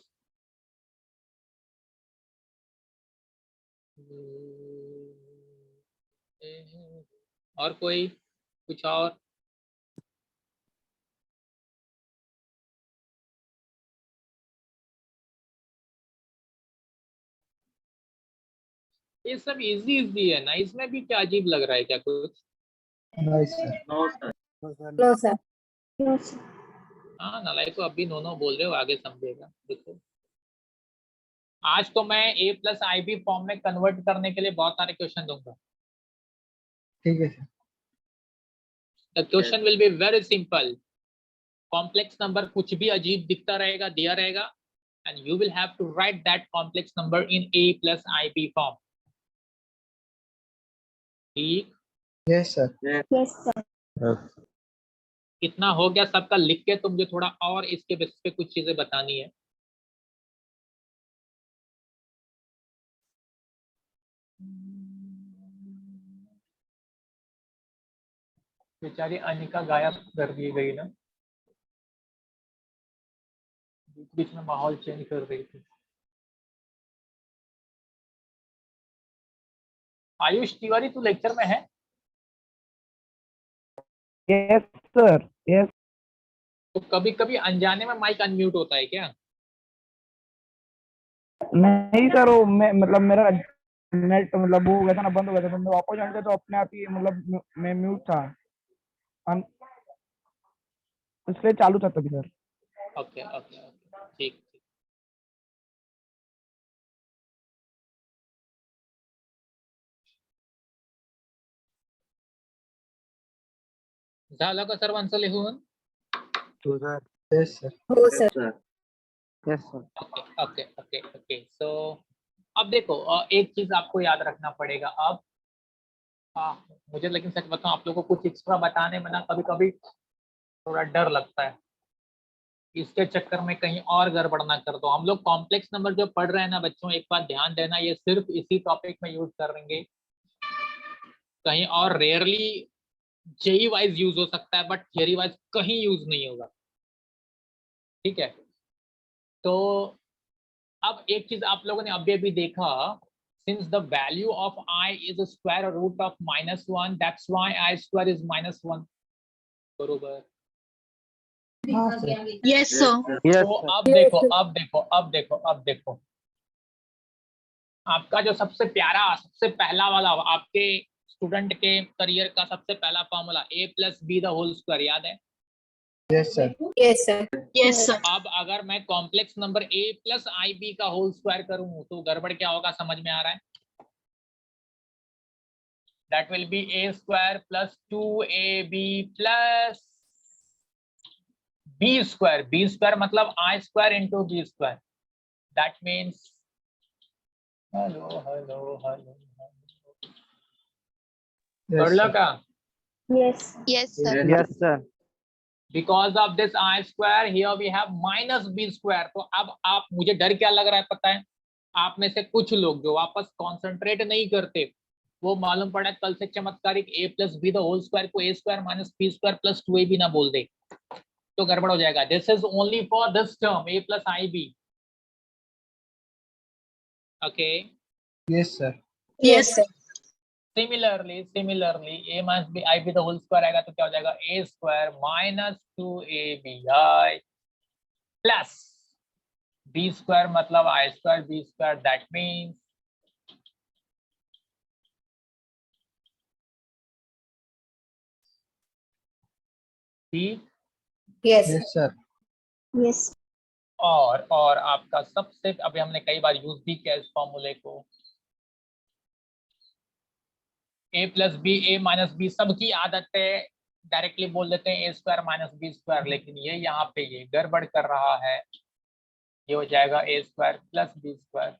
और कोई कुछ और? ये सब इजी इजी है ना, इसमें भी क्या अजीब लग रहा है क्या कुछ? नहीं sir. No sir. No sir. No sir. हाँ नालायक को अभी नो नो बोल रहे हो, आगे समझेगा देखो। आज तो मैं a प्लस IB फॉर्म में कन्वर्ट करने के लिए बहुत सारे क्वेश्चन दूंगा. ठीक है sir. The question will be very simple. Complex number कुछ भी अजीब दिखता रहेगा, दिया रहेगा, and you will have to write that complex number in a plus IB form. ठीक. Yes sir. Yes, sir. कितना हो गया सबका लिख के तुम मुझे थोड़ा और इसके बेसिस पे कुछ चीजें बतानी है. बेचारी अनिका गायब कर दी गई ना, बीच बीच में माहौल चेंज कर रही थी. आयुष तिवारी तू लेक्चर में है? Yes sir. यस. तो कभी कभी अनजाने में माइक अनम्यूट होता है क्या? नहीं सर, वो मैं मतलब मेरा नेट मतलब वो हो गया था ना, बंद हो गया था, तो मैं वापस आने तो अपने आप ही मतलब मैं म्यूट था, इसलिए चालू था तभी सर. ओके ओके ओके, ठीक. झालं का सर्वांचं लिहून? Yes sir. Oh, sir. Yes sir. Okay okay okay okay. So अब देखो, एक चीज आपको याद रखना पड़ेगा अब. मुझे लेकिन सच बताऊं, आप लोगों को कुछ एक्स्ट्रा बताने में ना कभी कभी थोड़ा डर लगता है. इसके चक्कर में कहीं और गड़बड़ ना कर दो. हम लोग कॉम्प्लेक्स नंबर जो पढ़ रहे हैं ना बच्चों, एक बात ध्यान देना, ये सिर्फ इसी टॉपिक में यूज करेंगे, कहीं और रेयरली जेई वाइज यूज हो सकता है, बट थियरी वाइज कहीं यूज नहीं होगा. ठीक है. तो अब एक चीज आप लोगों ने अभी अभी देखा, since the value of I is a square root of -1, that's why I square is -1. बरोबर. हाँ सर. Yes, sir. तो अब देखो आपका जो सबसे प्यारा, सबसे पहला वाला आपके स्टूडेंट के करियर का सबसे पहला formula a plus b the whole square याद है? Yes sir. Yes, sir. Yes, sir. अब अगर मैं complex number a plus I b का होल स्क्वायर करूं तो गड़बड़ क्या होगा समझ में आ रहा है? That will be a square plus 2ab plus b square. b square मतलब I square into b square. That means hello. Yes पढ़ लो sir. का? Yes. Yes, sir. Yes sir. Because of this I square here we have minus b square. तो अब आप, मुझे डर क्या लग रहा है पता है? आप में से कुछ लोग जो वापस कॉन्सेंट्रेट नहीं करते, वो मालूम पड़ा कल से चमत्कारिक a plus b the whole square को a square minus b square plus 2ab ना बोल दे, तो गड़बड़ हो जाएगा. This is only for this term a plus I b. Okay. Yes sir. Yes, sir. Similarly a minus b i b the whole square आएगा तो क्या हो जाएगा? a square minus 2abi plus b square मतलब i square b square. That means ठीक. Yes. Yes sir. Yes. और आपका सबसे, अभी हमने कई बार यूज भी किया इस फॉर्मूले को, a plus b a minus b, सबकी आदत है डायरेक्टली बोल देते हैं a square minus b square, लेकिन ये यहाँ पे ये गड़बड़ कर रहा है. ये हो जाएगा a square plus B square.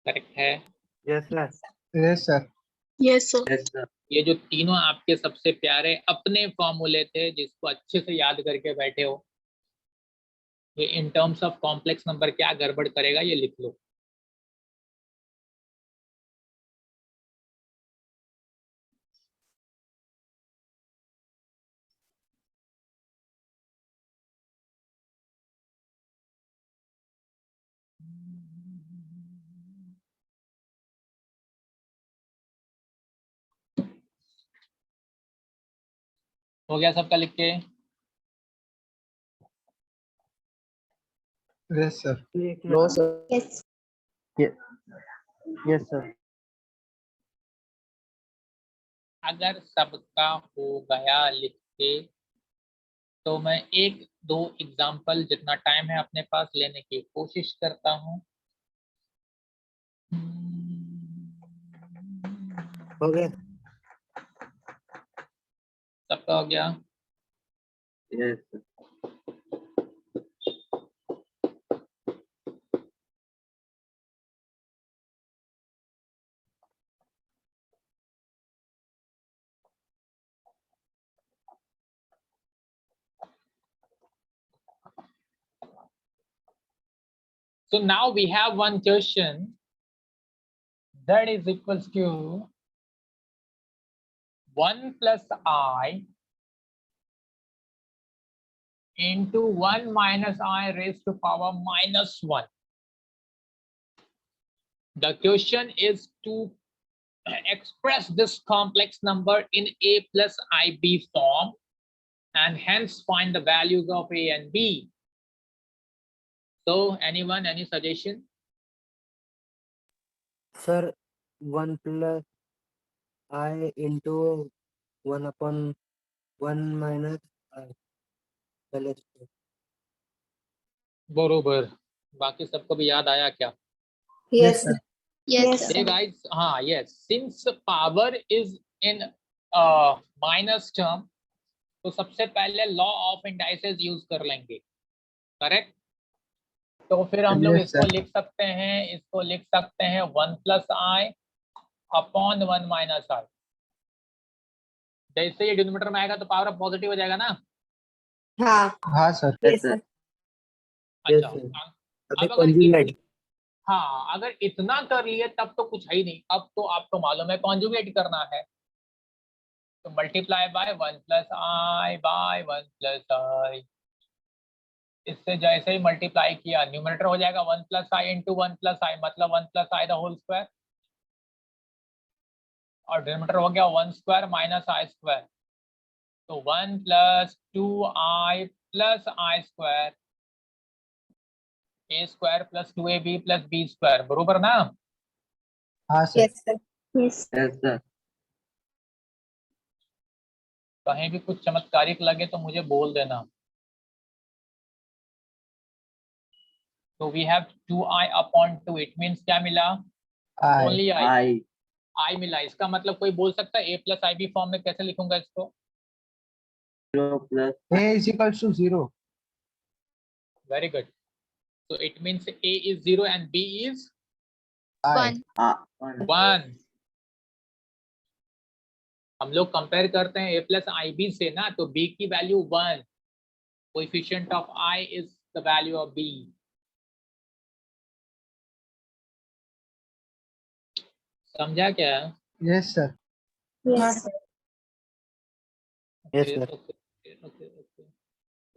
Correct है? Yes sir. Yes sir. Yes, sir. Yes, sir. ये जो तीनों आपके सबसे प्यारे अपने फॉर्मूले थे जिसको अच्छे से याद करके बैठे हो, ये in terms of complex number क्या गड़बड़ करेगा ये लिख लो. हो गया सबका लिख के? Yes sir. No sir. Yes. Yes sir. अगर सबका हो गया लिख के तो मैं एक दो एग्जाम्पल जितना टाइम है अपने पास लेने की कोशिश करता हूँ। हो गया। सबका हो गया? Yes sir. So now we have one question that is equals to 1 plus I into 1 minus I raised to power minus 1. The question is to express this complex number in A plus IB form and hence find the values of A and B. So anyone, any suggestion? Sir 1 plus I into 1 upon 1 minus I. बरोबर। बाकी सबको भी याद आया क्या? Yes, sir. Yes, Hey sir. guys, yes, since power is in minus term, तो सबसे पहले लॉ ऑफ इंडाइसेस यूज कर लेंगे, करेक्ट? तो फिर हम लोग Yes, इसको sir. लिख सकते हैं 1 प्लस आई अपॉन 1 माइनस आई। जैसे ये डिनोमिनेटर में आएगा तो पावर ऑफ पॉजिटिव हो जाएगा ना? हाँ, हाँ सर। yes, sir. अच्छा, अभी अब अगर conjugate। हाँ, अगर इतना कर लिए तब तो कुछ है ही नहीं। अब तो आपको मालूम है कॉन्जुगेट करना है, तो multiply by 1 plus i by 1 plus i. इससे जैसे ही मल्टीप्लाई किया न्यूमरेटर हो जाएगा 1 plus i into 1 plus i, मतलब 1 plus i the whole square, और डिनोमिनेटर हो गया 1 स्क्वायर माइनस आई स्क्वायर। तो 1 plus 2i plus i square A square plus 2ab plus B square, बरोबर ना? हाँ sir. Yes, sir. Yes. Yes sir. कहीं भी कुछ चमत्कारिक लगे तो मुझे बोल देना। तो we have 2i upon 2, it means क्या मिला? I only i, I i मिला। इसका मतलब कोई बोल सकता है a plus I B form में कैसे लिखूंगा इसको? 0 plus a is equals to 0। Very good. So it means a is 0 and b is i 1. 1। हम लोग कंपेयर करते हैं a प्लस आई बी से ना, तो b की value 1, coefficient of i is the value of b। समझा क्या? Yes sir. Yes, sir. Yes sir. Okay.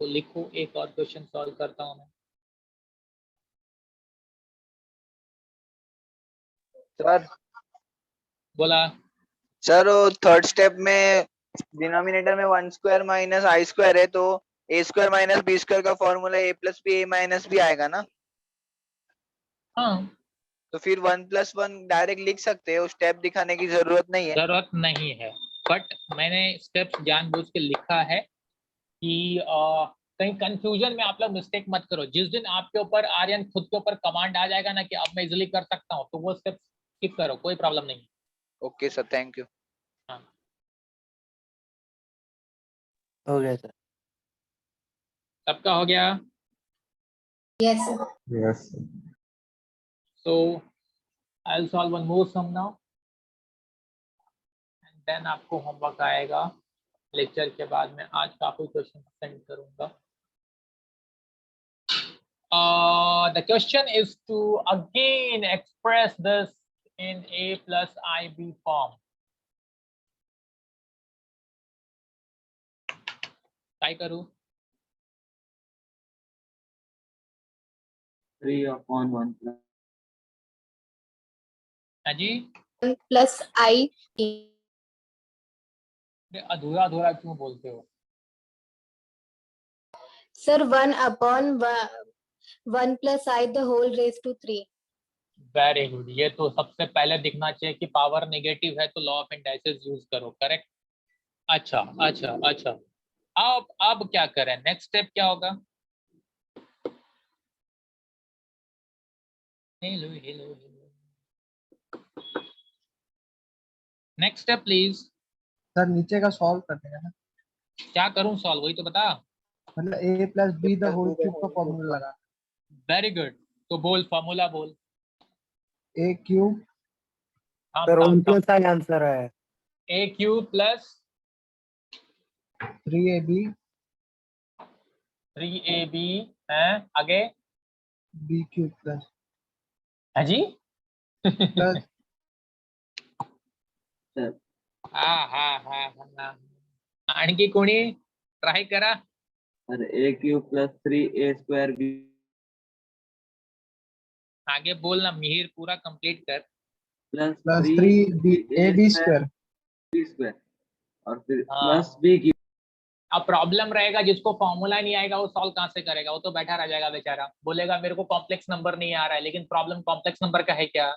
तो लिखो, एक और क्वेश्चन सॉल्व करता हूँ मैं। सर बोला। सर वो थर्ड स्टेप में डिनोमिनेटर में 1 स्क्वायर माइनस आई स्क्वायर है, तो ए स्क्वायर माइनस बी स्क्वायर का फॉर्मूला ए प्लस बी ए माइनस बी आएगा ना? हाँ, तो फिर 1 प्लस 1 डायरेक्ट लिख सकते हो, स्टेप दिखाने की जरूरत नहीं है। जरूरत नहीं है, बट मैंने स्टेप्स जानबूझ के लिखा है कि कहीं कंफ्यूजन में आप लोग मिस्टेक मत करो। जिस दिन आपके ऊपर आर्यन खुद के ऊपर कमांड आ जाएगा ना कि अब मैं इजिली कर सकता हूँ, तो वो स्टेप स्किप करो, कोई प्रॉब्लम नहीं। Okay sir, thank you. हाँ, हो गया सर। सबका हो गया? Yes, sir. Yes. So I'll solve one more sum now and then आपको होमवर्क आएगा लेक्चर के बाद। मैं आज काफी क्वेश्चन सेंड करूंगा। The question is to again express this in a plus ib form. Try करूं? 3 upon 1 plus हाँ जी, 1 plus I. अधूरा अधूरा क्यों बोलते हो? Sir, 1 upon 1 plus I the whole raised to 3. Very good. ये तो सबसे पहले दिखना चाहिए कि पावर नेगेटिव है तो लॉ ऑफ इंडाइसेस यूज करो, करेक्ट? अच्छा अच्छा अच्छा। अब क्या करें, नेक्स्ट स्टेप क्या होगा? Hello hello hello, next step please. Sir नीचे का सॉल्व करने का ना, क्या करूं सॉल्व, वही तो बता। मतलब a plus b the whole cube का फॉर्मूला लगा। वेरी गुड, तो बोल फॉर्मूला बोल। a cube sir 1 plus i answer है। A cube plus 3ab 3ab है, आगे b क्यूब प्लस है जी। प्लस सर हा हा हा हा, आणखी कोणी ट्राय करा। Sir A cube plus 3a square B आगे बोलना मिहिर, पूरा कंप्लीट कर। Plus plus 3 3ab square B square और फिर हाँ। Plus B cube. अब प्रॉब्लम रहेगा, जिसको फॉर्मूला नहीं आएगा वो सॉल्व कहाँ से करेगा? वो तो बैठा रह जाएगा बेचारा, बोलेगा मेरे को कॉम्प्लेक्स नंबर नहीं आ रहा है। लेकिन प्रॉब्लम कॉम्प्लेक्स नंबर का है क्या?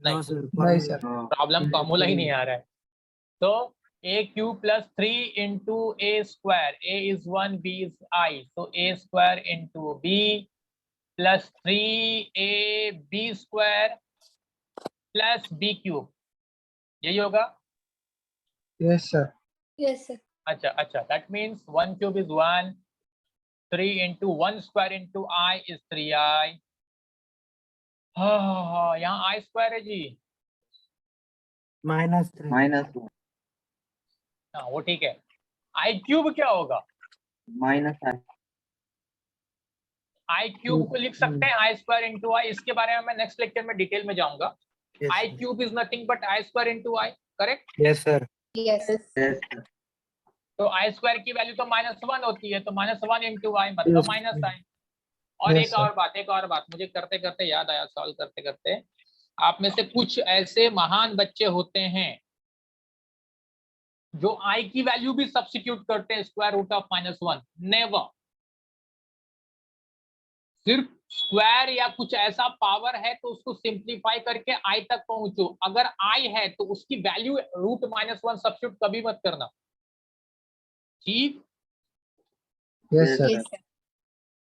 नहीं, नहीं सर। प्रॉब्लम फॉर्मूला ही नहीं आ रहा है। तो a cube plus 3 into A square, a is 1 b is i, तो a square into b plus 3ab square plus b cube, यही होगा। Yes sir. Yes, sir. अच्छा अच्छा, that means 1 cube is 1, 3 into 1 square into i is 3i। हाँ, यहाँ i square है जी। -3 हाँ वो ठीक है। i क्यूब क्या होगा? -i i क्यूब को लिख सकते हैं i स्क्वायर इंटू आई, इसके बारे में मैं नेक्स्ट लेक्चर में डिटेल में जाऊंगा। i cube is nothing but i square into I, correct? Yes sir. Yes. Yes sir. तो i स्क्वायर की वैल्यू तो -1 होती है, तो -1 इंटू आई मतलब -i। और Yes, एक sir. और बात मुझे करते करते याद आया, सॉल्व करते करते, आप में से कुछ ऐसे महान बच्चे होते हैं जो i की वैल्यू भी सब्स्टिट्यूट करते हैं स्क्वायर रूट ऑफ -1। नेवर, सिर्फ स्क्वायर या कुछ ऐसा पावर है तो उसको सिंप्लीफाई करके i तक पहुंचो। अगर i है तो उसकी वैल्यू रूट -1 सब्स्टिट्यूट कभी मत करना, ठीक? Yes sir. Yes, sir.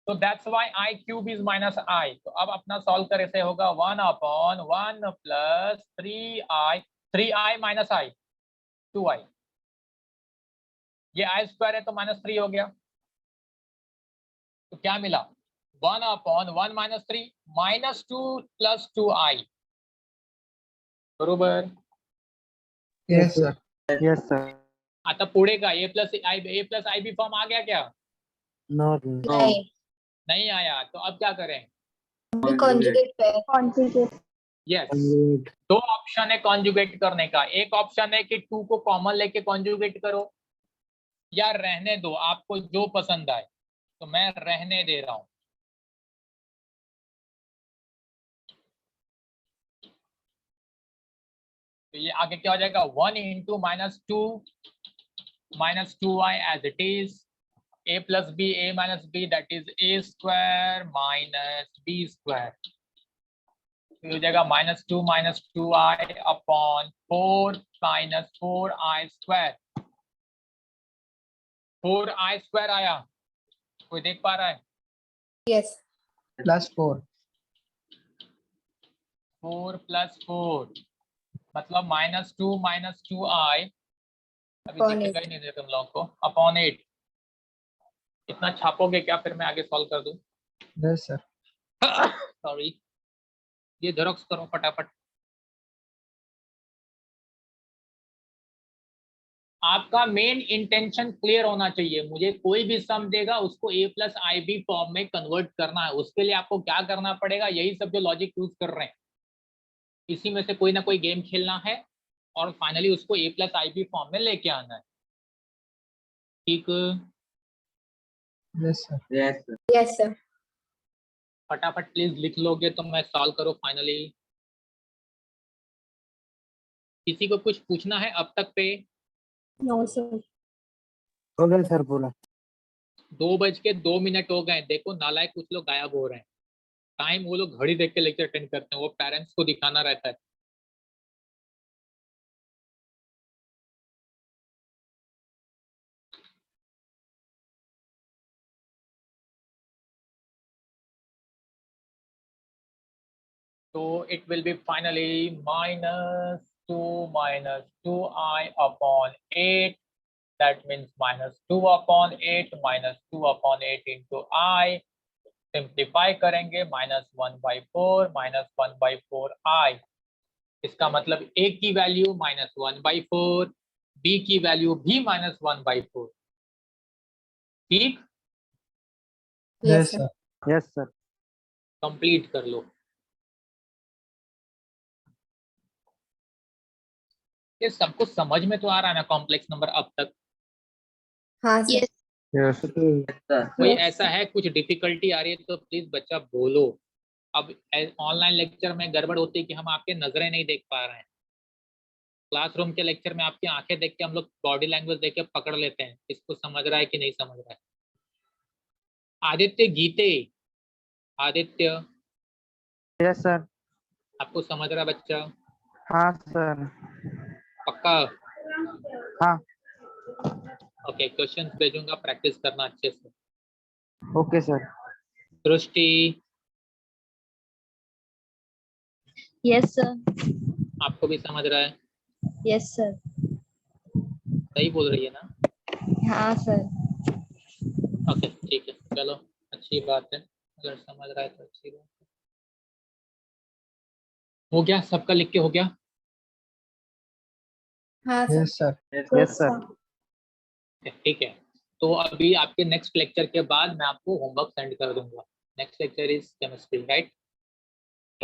तो that's why i cube is -i। तो अब अपना सॉल्व करे से होगा 1/1 plus 3i, 3i minus i 2i, ये i स्क्वायर है तो -3 हो गया। तो क्या मिला? 1/1 माइनस 3 -2 प्लस 2i, बरोबर। Yes sir. Yes sir. आता पुढे का a plus I B form आ गया क्या? नहीं, नहीं आया, तो अब क्या करें? अभी conjugate पे। यस, दो ऑप्शन है कॉन्जुगेट करने का। एक ऑप्शन है कि 2 को कॉमन लेके कॉन्जुगेट करो, या रहने दो, आपको जो पसंद आए। तो मैं रहने दे रहा हूं। तो ये आगे क्या हो जाएगा? 1 into -2i as it is, a plus b, a minus b, that is a square minus b square. हो जाएगा -2i upon 4 minus 4i square. 4i square आया, कोई देख पा रहा है? Yes. प्लस 4 4 प्लस 4 मतलब -2 माइनस 2i, अभी Upon दिखेगा ही 8. नहीं दे तुम लोगों को, अपॉन 8। इतना छापोगे क्या, फिर मैं आगे सॉल्व कर दूं? Yes sir. सॉरी, ये जेरोक्स करो फटाफट। आपका मेन इंटेंशन क्लियर होना चाहिए। मुझे कोई भी सम देगा उसको a plus I B form में कन्वर्ट करना है। उसके लिए आपको क्या करना पड़ेगा? यही सब जो लॉजिक यूज कर रहे हैं, इसी में से कोई ना कोई गेम खेलना है और फाइनली उसको a plus I B form में लेके आना है, ठीक? Yes sir. Yes sir. Yes, sir. फटाफट प्लीज लिख लोगे तो मैं सॉल्व करो फाइनली। किसी को कुछ पूछना है अब तक पे? No, sir. हो गया सर पूरा। 2:02 हो गए। देखो नालायक कुछ लोग गायब हो रहे हैं। टाइम वो लोग घड़ी देख के लेक्चर अटेंड करते हैं, वो पेरेंट्स को दिखाना रहता है। So it will be finally minus 2i upon 8. That means minus 2 upon 8 minus 2 upon 8 into I. Simplify करेंगे माइनस 1/4 माइनस 1/4 I. इसका मतलब A की वैल्यू माइनस 1/4, B की वैल्यू भी माइनस 1/4. ठीक, Yes, sir. Yes sir. Complete कर लो। ये सबको समझ में तो आ रहा है ना कॉम्प्लेक्स नंबर अब तक? हाँ सर। Yes. यस कोई Yes, ऐसा है कुछ डिफिकल्टी आ रही है तो प्लीज बच्चा बोलो। अब ऑनलाइन लेक्चर में गड़बड़ होती है कि हम आपके नजरें नहीं देख पा रहे हैं। क्लासरूम के लेक्चर में आपकी आंखें देख के हम लोग बॉडी लैंग्वेज देख के पकड़ लेते हैं इसको समझ रहा है कि नहीं समझ रहा है। आदित्य गीते, आदित्य यस सर। आपको समझ रहा है बच्चा? हाँ सर। पक्का? हाँ। ओके, क्वेश्चंस भेजूंगा, प्रैक्टिस करना अच्छे से। Okay sir. दृष्टि, Yes, sir. आपको भी समझ रहा है? Yes, sir. सही बोल रही है ना? हाँ sir. ओके ठीक है, चलो अच्छी बात है, अगर समझ रहा है तो अच्छी बात है। हो गया सबका, लिख के हो गया? हाँ sir. Yes, sir. Yes sir. ठीक है, तो अभी आपके नेक्स्ट लेक्चर के बाद मैं आपको होमवर्क सेंड कर दूंगा। Next lecture is chemistry, right?